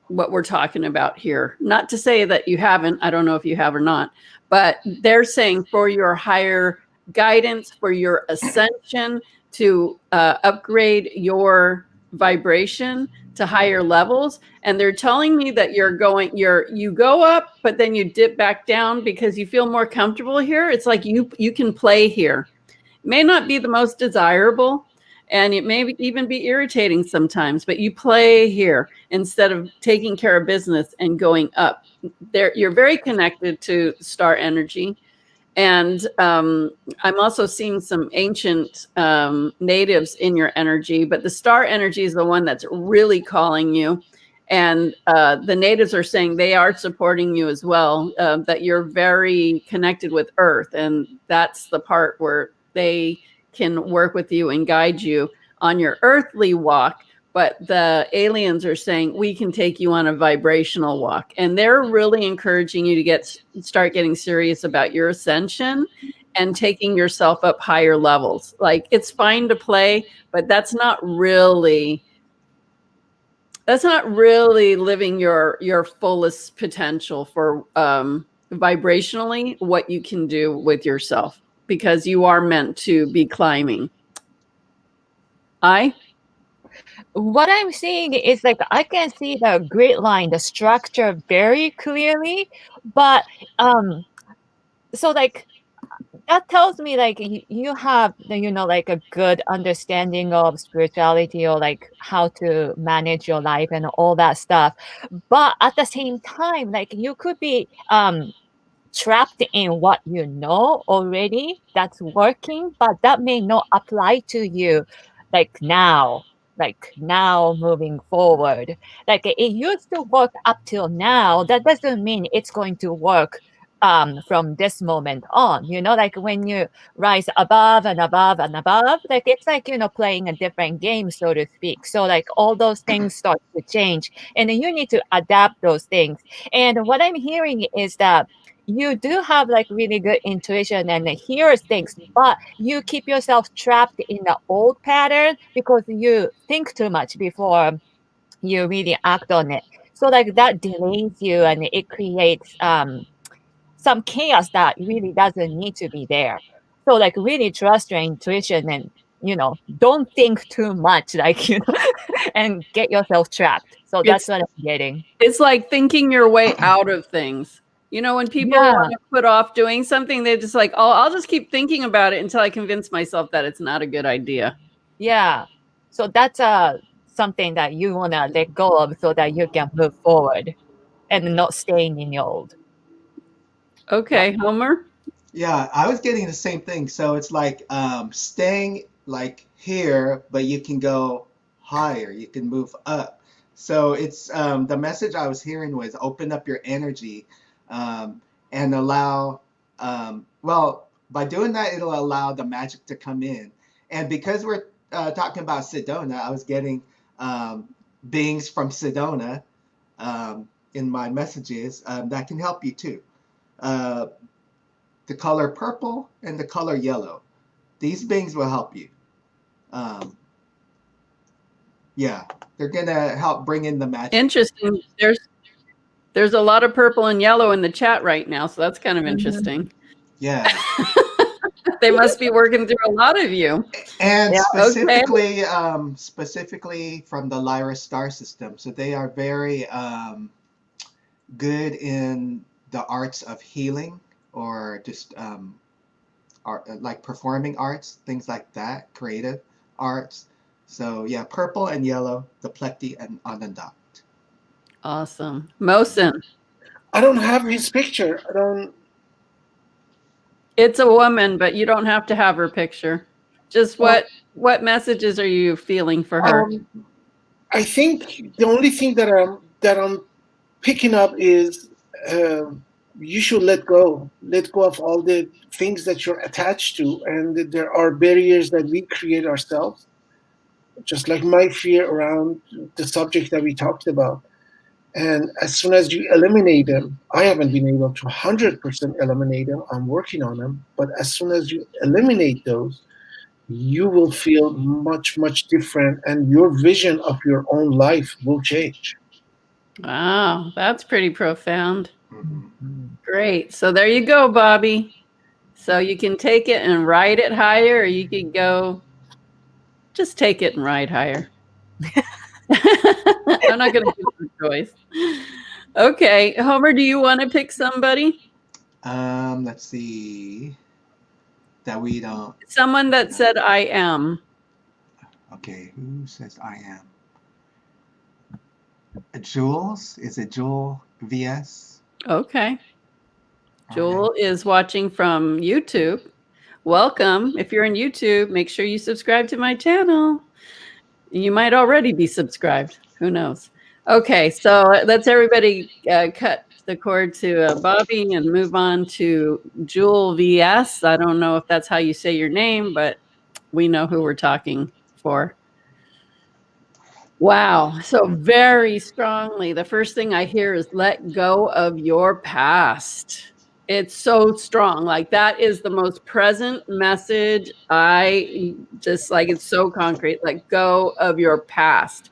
[SPEAKER 1] what we're talking about here. Not to say that you haven't, I don't know if you have or not, but they're saying for your higher guidance, for your ascension, to upgrade your vibration to higher levels. And they're telling me that you go up, but then you dip back down because you feel more comfortable here. It's like you can play here. It may not be the most desirable, and it may even be irritating sometimes, but you play here instead of taking care of business and going up. You're very connected to star energy. And I'm also seeing some ancient natives in your energy, but the star energy is the one that's really calling you. And the natives are saying they are supporting you as well, that you're very connected with Earth. And that's the part where they can work with you and guide you on your earthly walk. But the aliens are saying we can take you on a vibrational walk, and they're really encouraging you to start getting serious about your ascension and taking yourself up higher levels. Like, it's fine to play, but that's not really living your fullest potential for vibrationally what you can do with yourself, because you are meant to be climbing.
[SPEAKER 3] What I'm seeing is like I can see the grid line, the structure very clearly, but so like that tells me like you have like a good understanding of spirituality, or like how to manage your life and all that stuff. But at the same time, like you could be trapped in what you know already that's working, but that may not apply to you like now moving forward. Like it used to work up till now, that doesn't mean it's going to work from this moment on. Like when you rise above and above and above, like it's like playing a different game, so to speak. So like all those things start to change, and then you need to adapt those things. And what I'm hearing is that you do have like really good intuition and hears things, but you keep yourself trapped in the old pattern because you think too much before you really act on it. So like that delays you, and it creates some chaos that really doesn't need to be there. So like really trust your intuition and don't think too much, like, and get yourself trapped. So that's what I'm getting.
[SPEAKER 1] It's like thinking your way out of things. When people want to put off doing something, they're just like, oh, I'll just keep thinking about it until I convince myself that it's not a good idea.
[SPEAKER 3] Yeah. So that's something that you want to let go of so that you can move forward and not staying in your old.
[SPEAKER 1] Okay, Homer?
[SPEAKER 2] Yeah, I was getting the same thing. So it's like staying like here, but you can go higher, you can move up. So it's the message I was hearing was open up your energy and allow, well, by doing that, it'll allow the magic to come in. And because we're talking about Sedona, I was getting beings from Sedona in my messages that can help you too. The color purple and the color yellow. These beings will help you. Yeah, they're gonna help bring in the magic.
[SPEAKER 1] Interesting. There's a lot of purple and yellow in the chat right now, so that's kind of interesting.
[SPEAKER 2] Yeah.
[SPEAKER 1] They must be working through a lot of you.
[SPEAKER 2] And specifically, specifically from the Lyra star system. So they are very good in the arts of healing or just art, like performing arts, things like that, creative arts. So yeah, purple and yellow, the Plekti and Anandat.
[SPEAKER 1] Awesome. Mohsen.
[SPEAKER 4] I don't have his picture. I don't.
[SPEAKER 1] It's a woman, but you don't have to have her picture. Just what messages are you feeling for her?
[SPEAKER 4] I think the only thing that I'm picking up is you should let go of all the things that you're attached to, and there are barriers that we create ourselves. Just like my fear around the subject that we talked about. And as soon as you eliminate them, I haven't been able to 100% eliminate them. I'm working on them. But as soon as you eliminate those, you will feel much, much different. And your vision of your own life will change.
[SPEAKER 1] Wow, that's pretty profound.
[SPEAKER 2] Mm-hmm.
[SPEAKER 1] Great. So there you go, Bobby. So you can take it and ride it higher, or you can go just take it and ride higher. I'm not going to give you a choice. Okay, Homer, do you want to pick somebody?
[SPEAKER 2] Let's see. That we don't.
[SPEAKER 1] Someone that said I am.
[SPEAKER 2] Okay, who says I am? Jules? Is it Jewel VS?
[SPEAKER 1] Okay. Jewel is watching from YouTube. Welcome. If you're on YouTube, make sure you subscribe to my channel. You might already be subscribed. Who knows? Okay, so let's everybody cut the cord to Bobby and move on to Jewel VS. I don't know if that's how you say your name, but we know who we're talking for. Wow. So very strongly, the first thing I hear is let go of your past. It's so strong. Like that is the most present message. I just like, it's so concrete. Let go of your past.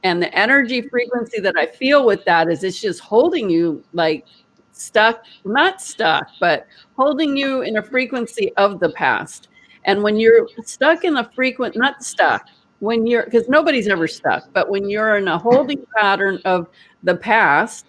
[SPEAKER 1] And the energy frequency that I feel with that is it's just holding you like stuck, not stuck, but holding you in a frequency of the past. And when you're stuck in a not stuck, when you're, because nobody's ever stuck, but when you're in a holding pattern of the past,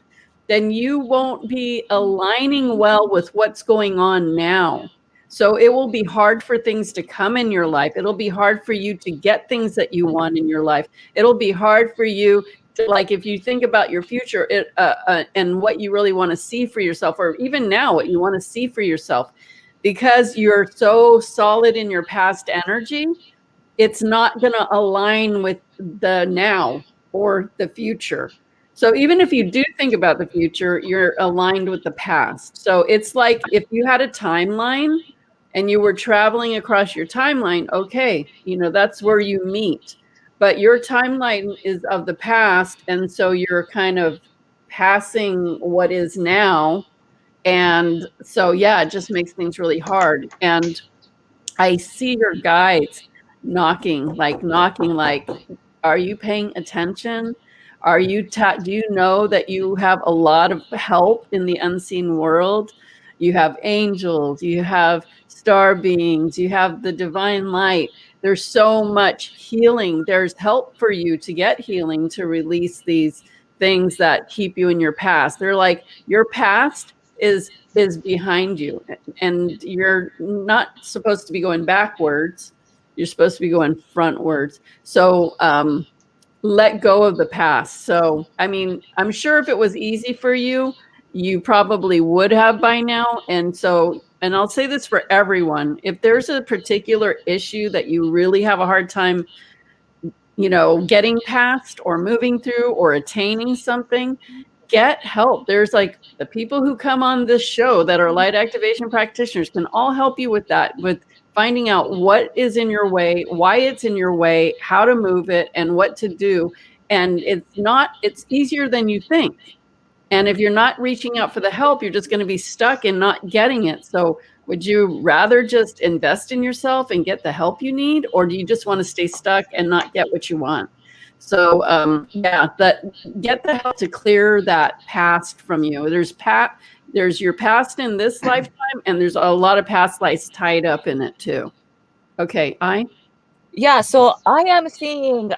[SPEAKER 1] then you won't be aligning well with what's going on now. So it will be hard for things to come in your life. It'll be hard for you to get things that you want in your life. It'll be hard for you to, like, if you think about your future and what you really want to see for yourself, or even now what you want to see for yourself, because you're so solid in your past energy, it's not going to align with the now or the future. So even if you do think about the future, you're aligned with the past. So it's like if you had a timeline and you were traveling across your timeline, okay, that's where you meet. But your timeline is of the past. And so you're kind of passing what is now. And so, yeah, it just makes things really hard. And I see your guides knocking, like, are you paying attention? Do you know that you have a lot of help in the unseen world? You have angels, you have star beings, you have the divine light. there's so much healing. There's help for you to get healing, to release these things that keep you in your past. They're like, your past is behind you, and you're not supposed to be going backwards. You're supposed to be going frontwards. So let go of the past. So, I mean, I'm sure if it was easy for you, you probably would have by now. And so, and I'll say this for everyone, if there's a particular issue that you really have a hard time, getting past or moving through or attaining something, get help. There's like the people who come on this show that are light activation practitioners can all help you with that, with finding out what is in your way, why it's in your way, how to move it, and what to do. And it's easier than you think. And if you're not reaching out for the help, you're just going to be stuck and not getting it. So would you rather just invest in yourself and get the help you need, or do you just want to stay stuck and not get what you want? So get the help to clear that past from you. There's your past in this lifetime, and there's a lot of past lives tied up in it too. Okay,
[SPEAKER 3] Yeah, so I am seeing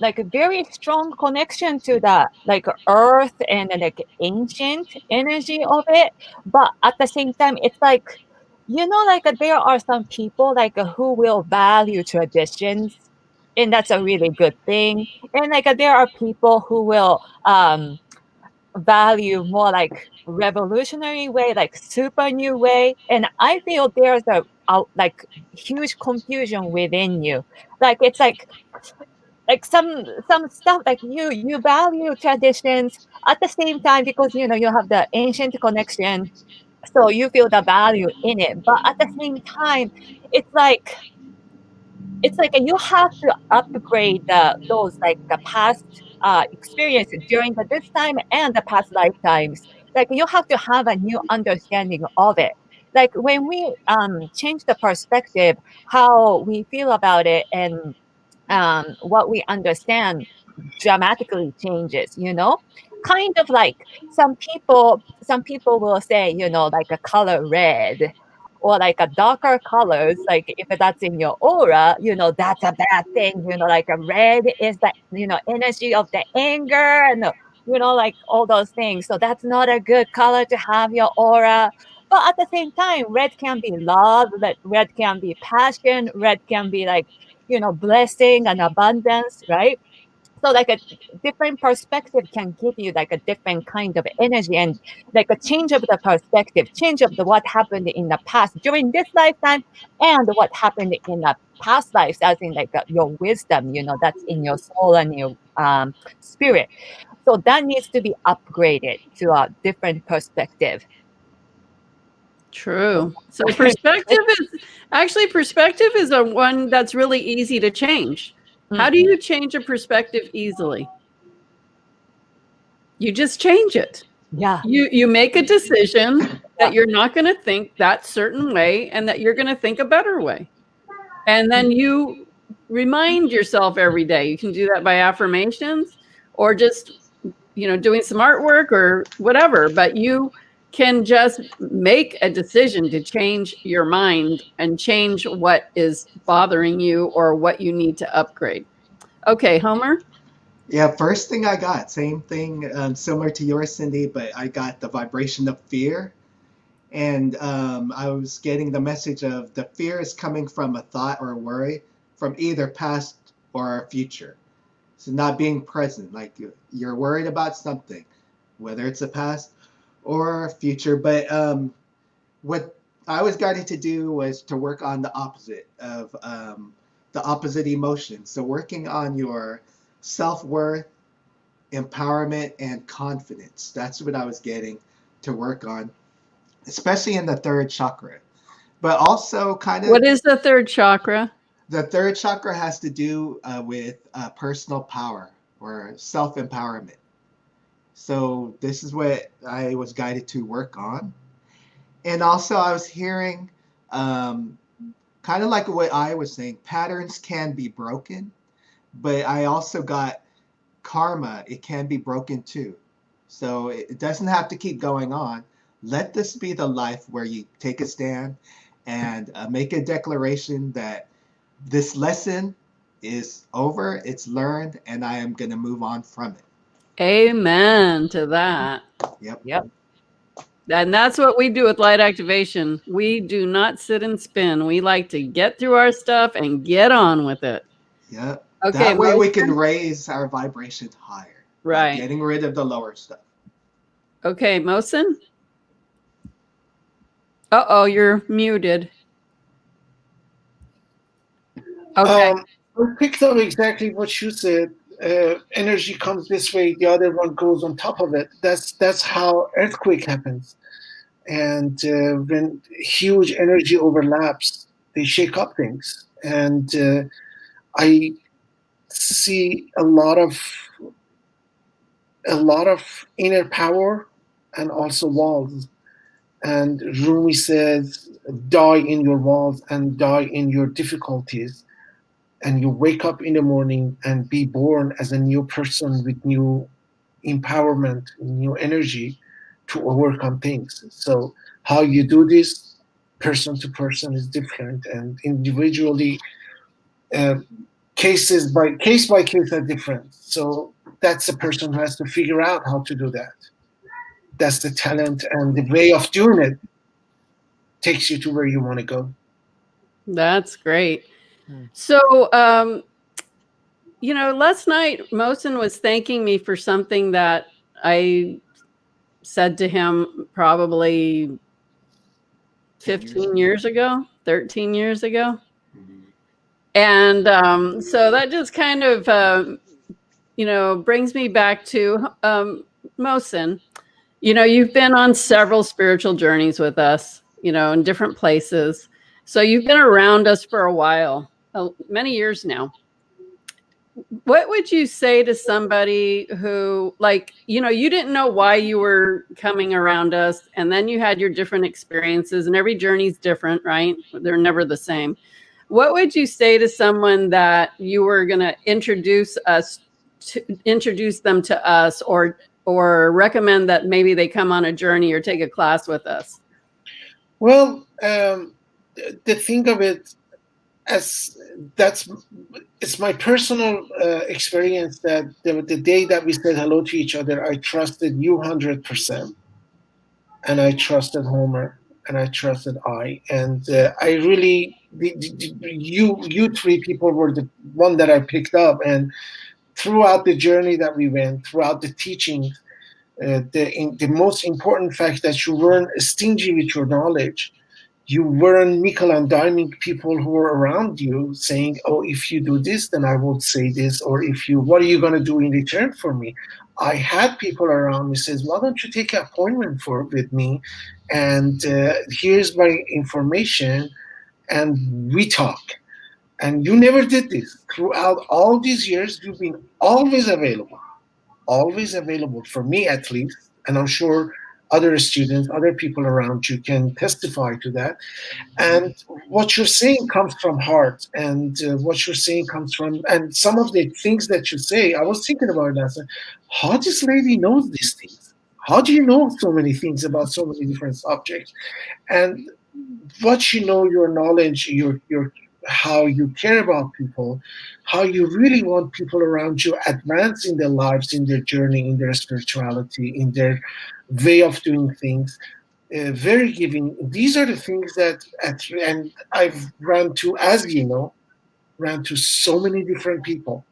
[SPEAKER 3] like a very strong connection to the like earth and like ancient energy of it, but at the same time it's like, like there are some people like who will value traditions, and that's a really good thing, and like there are people who will value more like revolutionary way, like super new way, and I feel there's a like huge confusion within you. Like it's like some stuff like you value traditions at the same time because you have the ancient connection, so you feel the value in it, but at the same time it's like you have to upgrade those like the past experiences during this time and the past lifetimes. Like you have to have a new understanding of it. Like when we change the perspective, how we feel about it, and what we understand dramatically changes, kind of like some people will say, like a color red or like a darker colors, like if that's in your aura, that's a bad thing, like a red is the energy of the anger, and like all those things, so that's not a good color to have your aura. But at the same time, red can be love, red can be passion, red can be like blessing and abundance, right? So like a different perspective can give you like a different kind of energy, and like a change of the perspective, change of the what happened in the past during this lifetime and what happened in the past lives, as in like your wisdom, that's in your soul and your spirit. So that needs to be upgraded to a different perspective.
[SPEAKER 1] true. So perspective is a one that's really easy to change. How do you change a perspective easily? You just change it.
[SPEAKER 3] Yeah.
[SPEAKER 1] You make a decision that you're not going to think that certain way and that you're going to think a better way. And then you remind yourself every day. You can do that by affirmations or just, doing some artwork or whatever, but you can just make a decision to change your mind and change what is bothering you or what you need to upgrade. Okay, Homer?
[SPEAKER 2] Yeah, first thing I got, same thing, similar to yours, Cindy, but I got the vibration of fear. And I was getting the message of the fear is coming from a thought or a worry from either past or future. So not being present, like you're worried about something, whether it's a past or a future. But what I was guided to do was to work on the opposite of the opposite emotion. So working on your self-worth, empowerment, and confidence. That's what I was getting to work on, especially in the third chakra. But also kind of
[SPEAKER 1] What is the third chakra?
[SPEAKER 2] the third chakra has to do with personal power or self-empowerment. So this is what I was guided to work on. And also I was hearing kind of like what I was saying, patterns can be broken, but I also got karma, it can be broken too. So it doesn't have to keep going on. Let this be the life where you take a stand and make a declaration that this lesson is over, it's learned, and I am going to move on from it.
[SPEAKER 1] Amen to that.
[SPEAKER 2] Yep.
[SPEAKER 3] Yep.
[SPEAKER 1] And that's what we do with light activation. We do not sit and spin. We like to get through our stuff and get on with it.
[SPEAKER 2] Yep.
[SPEAKER 1] Okay,
[SPEAKER 2] That way we
[SPEAKER 1] Mohsen?
[SPEAKER 2] can raise our vibration higher.
[SPEAKER 1] Right.
[SPEAKER 2] By getting rid of the lower stuff.
[SPEAKER 1] Okay, Mohsen? Uh-oh, you're muted. Okay.
[SPEAKER 4] I picked up exactly what you said. Energy comes this way, the other one goes on top of it. That's how earthquake happens. And when huge energy overlaps, they shake up things. And I see a lot of inner power and also walls. And Rumi says, die in your walls and die in your difficulties. And you wake up in the morning and be born as a new person with new empowerment, new energy to overcome things. So how you do this, person to person, is different, and individually, uh, case by case are different. So that's the person who has to figure out how to do that. That's the talent, and the way of doing it takes you to where you want to go.
[SPEAKER 1] That's great.
[SPEAKER 3] Hmm.
[SPEAKER 1] So, last night Mohsen was thanking me for something that I said to him probably 15 years ago, 13 years ago. And so that just kind of, brings me back to Mohsen. You've been on several spiritual journeys with us, in different places. So you've been around us for a while, many years now. What would you say to somebody who, you didn't know why you were coming around us, and then you had your different experiences, and every journey's different, right? They're never the same. What would you say to someone that you were going to introduce them to us, or recommend that maybe they come on a journey or take a class with us?
[SPEAKER 4] Well, the thing of it, as it's my personal experience that the day that we said hello to each other, I trusted you 100%, and I trusted Homer, and I trusted and I really you three people were the one that I picked up, and throughout the journey that we went, throughout the teachings, the most important fact that you weren't stingy with your knowledge. You weren't nickel and diming people who were around you saying, oh, if you do this, then I will say this, or what are you going to do in return for me? I had people around me says, why don't you take an appointment with me, and here's my information, and we talk. And you never did this. Throughout all these years, you've been always available for me at least, and I'm sure other students, other people around you can testify to that. And what you're saying comes from heart, and what you're saying comes from, and some of the things that you say, I was thinking about that. How this lady knows these things? How do you know so many things about so many different subjects? And what you know, your knowledge, your how you care about people, how you really want people around you advance in their lives, in their journey, in their spirituality, in their way of doing things. Very giving. These are the things that, and I've run to, as you know, ran to so many different people,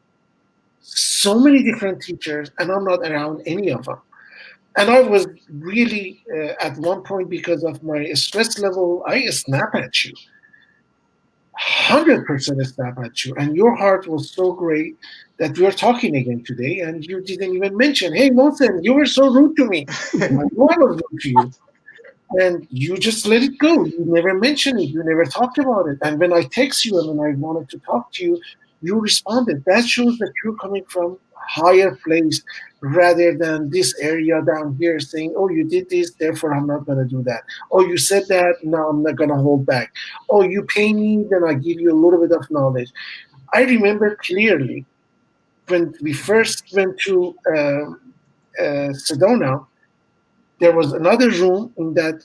[SPEAKER 4] so many different teachers, and I'm not around any of them. And I was really, at one point, because of my stress level, I snap at you. 100% snap at you. And your heart was so great that we are talking again today, and you didn't even mention, hey, Mohsen, you were so rude to me. I know I was rude to you. And you just let it go. You never mentioned it. You never talked about it. And when I text you and when I wanted to talk to you, you responded. That shows that you're coming from a higher place rather than this area down here saying, oh, you did this, therefore I'm not going to do that. Oh, you said that, now I'm not going to hold back. Oh, you pay me, then I give you a little bit of knowledge. I remember clearly when we first went to Sedona, there was another room in that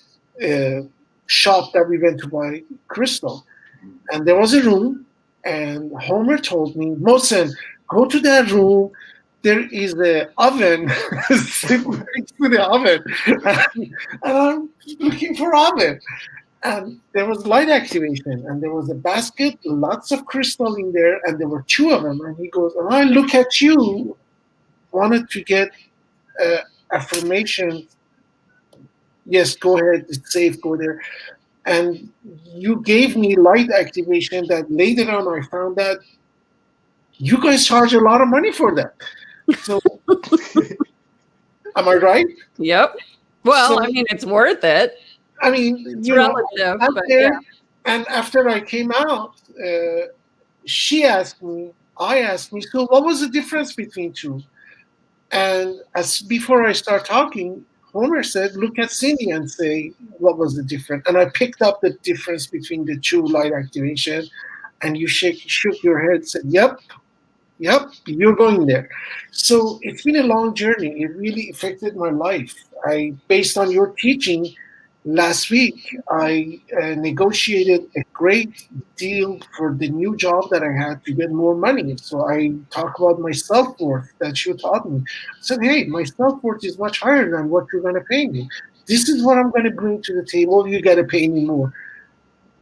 [SPEAKER 4] shop that we went to buy crystal. And there was a room, And Homer told me, Mohsen, go to that room. There is an oven. Sit next to the oven. And I'm looking for oven. And there was light activation, and there was a basket, lots of crystal in there, and there were two of them. And he goes, and I look at you, wanted to get affirmation. Yes, go ahead, it's safe, go there. And you gave me light activation that later on I found that you guys charge a lot of money for that. So, am I right?
[SPEAKER 1] Yep. Well,
[SPEAKER 4] So-
[SPEAKER 1] I mean, it's worth it.
[SPEAKER 4] I mean,
[SPEAKER 1] It's
[SPEAKER 4] you know,
[SPEAKER 1] relative,
[SPEAKER 4] out
[SPEAKER 1] but
[SPEAKER 4] there,
[SPEAKER 1] yeah.
[SPEAKER 4] and after I came out, she asked me, I asked me, so what was the difference between two? And as before I start talking, Homer said, look at Cindy and say, what was the difference? And I picked up the difference between the two light activation, and you shook your head, said, yep, you're going there. So it's been a long journey. It really affected my life. Based on your teaching last week, I negotiated a great deal for the new job that I had to get more money. So I talk about my self-worth that you taught me. I said, hey, my self-worth is much higher than what you're going to pay me. This is what I'm going to bring to the table. You got to pay me more.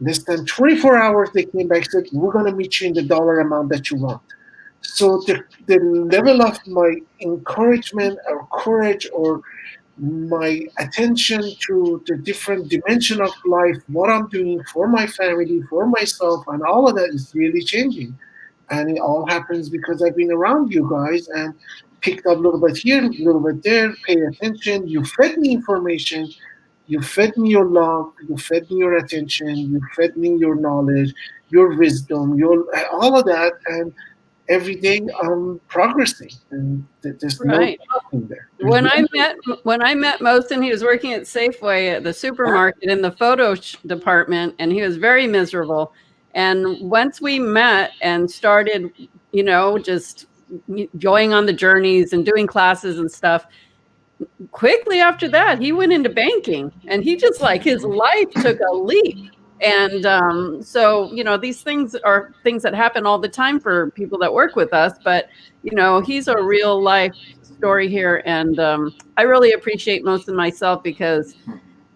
[SPEAKER 4] Less than 24 hours, they came back and said, we're going to meet you in the dollar amount that you want. So the level of my encouragement or courage or my attention to the different dimension of life, what I'm doing for my family, for myself, and all of that is really changing. And it all happens because I've been around you guys and picked up a little bit here, a little bit there, pay attention. You fed me information. You fed me your love. You fed me your attention. You fed me your knowledge, your wisdom, your all of that. And every day I'm progressing, and there's
[SPEAKER 1] Right.
[SPEAKER 4] no stopping there.
[SPEAKER 1] When I met Mohsen, he was working at Safeway at the supermarket in the photo department, and he was very miserable. And once we met and started, you know, just going on the journeys and doing classes and stuff, quickly after that, he went into banking, and he just like his life took a leap. And so, you know, these things are things that happen all the time for people that work with us. But, you know, he's a real life story here. And I really appreciate Mohsen myself because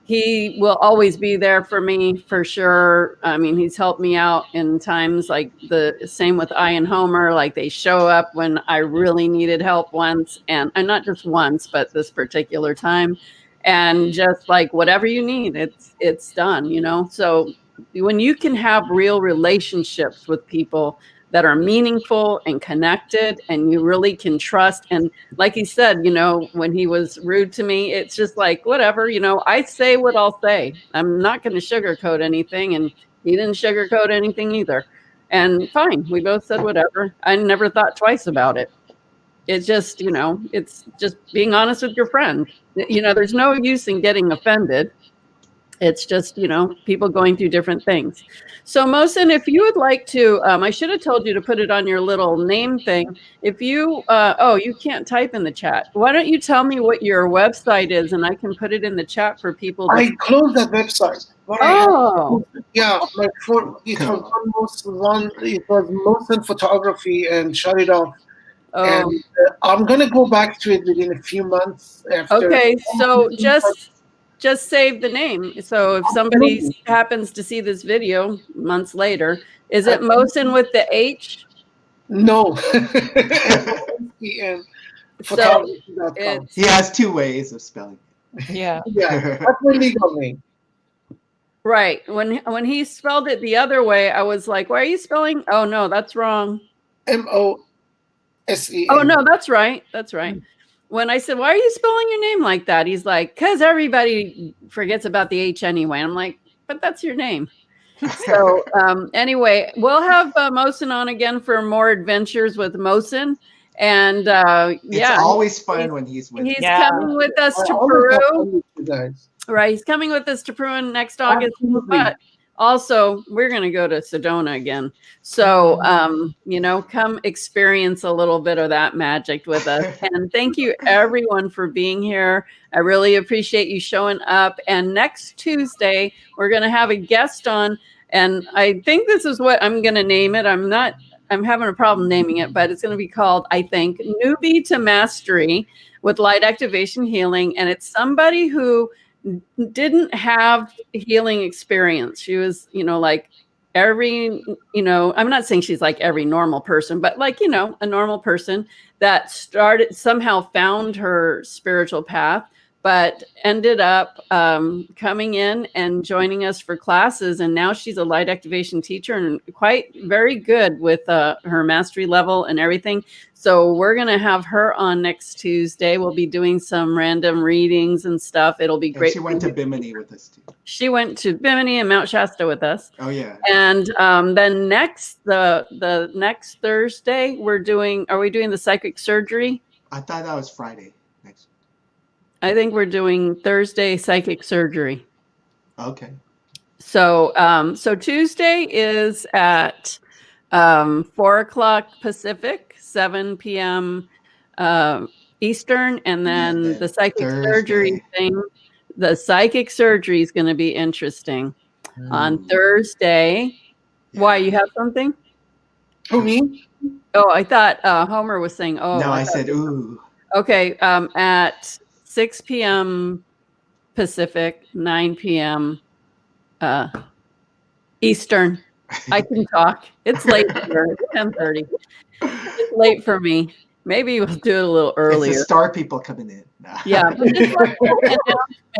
[SPEAKER 1] he will always be there for me for sure. I mean, he's helped me out in times like the same with I and Homer. Like they show up when I really needed help once, and not just once, but this particular time. And just like whatever you need, it's done, you know? So when you can have real relationships with people that are meaningful and connected and you really can trust, and like he said, you know, when he was rude to me, it's just like, whatever, you know, I say what I'll say. I'm not going to sugarcoat anything. And he didn't sugarcoat anything either. And fine, we both said whatever. I never thought twice about it. It's just, you know, it's just being honest with your friend. You know, there's no use in getting offended. It's just, you know, people going through different things. So Mohsen, if you would like to, I should have told you to put it on your little name thing. If you, oh, you can't type in the chat. Why don't you tell me what your website is, and I can put it in the chat for people to.
[SPEAKER 4] I closed that website. Yeah, my phone, it was Mohsen photography and shut it off.
[SPEAKER 1] Oh.
[SPEAKER 4] And I'm gonna go back to it within a few months after.
[SPEAKER 1] Okay, so just save the name. So if somebody happens to see this video months later, is it Mohsen with the H?
[SPEAKER 4] No.
[SPEAKER 1] So
[SPEAKER 2] he has two ways of spelling.
[SPEAKER 3] Yeah.
[SPEAKER 4] Yeah, that's my legal name.
[SPEAKER 1] Right. When he spelled it the other way, I was like, why are you spelling? Oh no, that's wrong.
[SPEAKER 4] Mohsen.
[SPEAKER 1] Oh no, that's right. That's right. When I said, why are you spelling your name like that? He's like, because everybody forgets about the H anyway. I'm like, but that's your name. So anyway, we'll have Mohsen on again for more adventures with Mohsen. And
[SPEAKER 2] it's always fun when he's with
[SPEAKER 1] He's coming with us to Peru. Right. He's coming with us to Peru next August.
[SPEAKER 4] Absolutely.
[SPEAKER 1] But also, we're going to go to Sedona again. So, you know, come experience a little bit of that magic with us. And thank you, everyone, for being here. I really appreciate you showing up. And next Tuesday, we're going to have a guest on. And I think this is what I'm going to name it. I'm having a problem naming it, but it's going to be called, I think, Newbie to Mastery with Light Activation Healing. And it's somebody who didn't have healing experience. She was, like every, I'm not saying she's like every normal person, but like, a normal person that somehow found her spiritual path, but ended up coming in and joining us for classes. And now she's a light activation teacher and very good with her mastery level and everything. So we're going to have her on next Tuesday. We'll be doing some random readings and stuff. It'll be great.
[SPEAKER 2] And she went to Bimini with us too.
[SPEAKER 1] She went to Bimini and Mount Shasta with us.
[SPEAKER 2] Oh yeah.
[SPEAKER 1] And then the next Thursday, are we doing the psychic surgery?
[SPEAKER 2] I thought that was Friday next.
[SPEAKER 1] I think we're doing Thursday psychic surgery.
[SPEAKER 2] Okay.
[SPEAKER 1] So Tuesday is at 4:00 Pacific, 7 p.m. Eastern, and then the psychic surgery thing. The psychic surgery is going to be interesting on Thursday. Yeah. Why, you have something?
[SPEAKER 4] Who, me?
[SPEAKER 1] Oh, I thought Homer was saying. Oh,
[SPEAKER 2] no, I said ooh.
[SPEAKER 1] Okay, at 6 p.m. Pacific, 9 p.m. Eastern. I can talk. It's late here. It's 10:30. It's late for me. Maybe we'll do it a little earlier.
[SPEAKER 2] It's the star people coming in. No.
[SPEAKER 1] Yeah.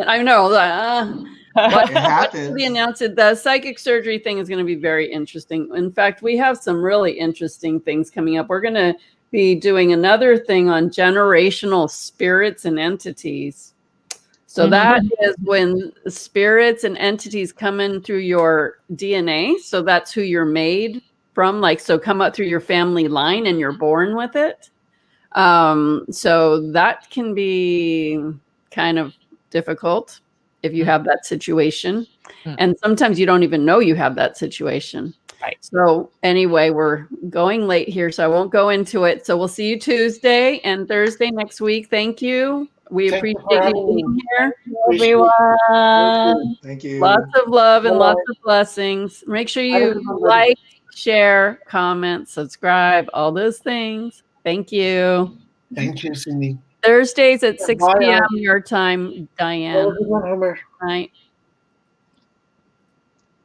[SPEAKER 1] I know.
[SPEAKER 2] It happens.
[SPEAKER 1] The announcement, the psychic surgery thing is going to be very interesting. In fact, we have some really interesting things coming up. We're going to be doing another thing on generational spirits and entities. So that is when spirits and entities come in through your DNA. So that's who you're made from. So come up through your family line and you're born with it. So that can be kind of difficult if you have that situation. And sometimes you don't even know you have that situation.
[SPEAKER 3] Right.
[SPEAKER 1] So anyway, we're going late here, so I won't go into it. So we'll see you Tuesday and Thursday next week. Thank you. We appreciate you being here.
[SPEAKER 3] Everyone.
[SPEAKER 2] Thank you.
[SPEAKER 1] Lots of love and lots of blessings. Make sure you like, share, comment, subscribe, all those things. Thank you.
[SPEAKER 4] Thank you, Cindy.
[SPEAKER 1] Thursdays at 6 p.m. your time, Diane.
[SPEAKER 4] Homer.
[SPEAKER 1] Night.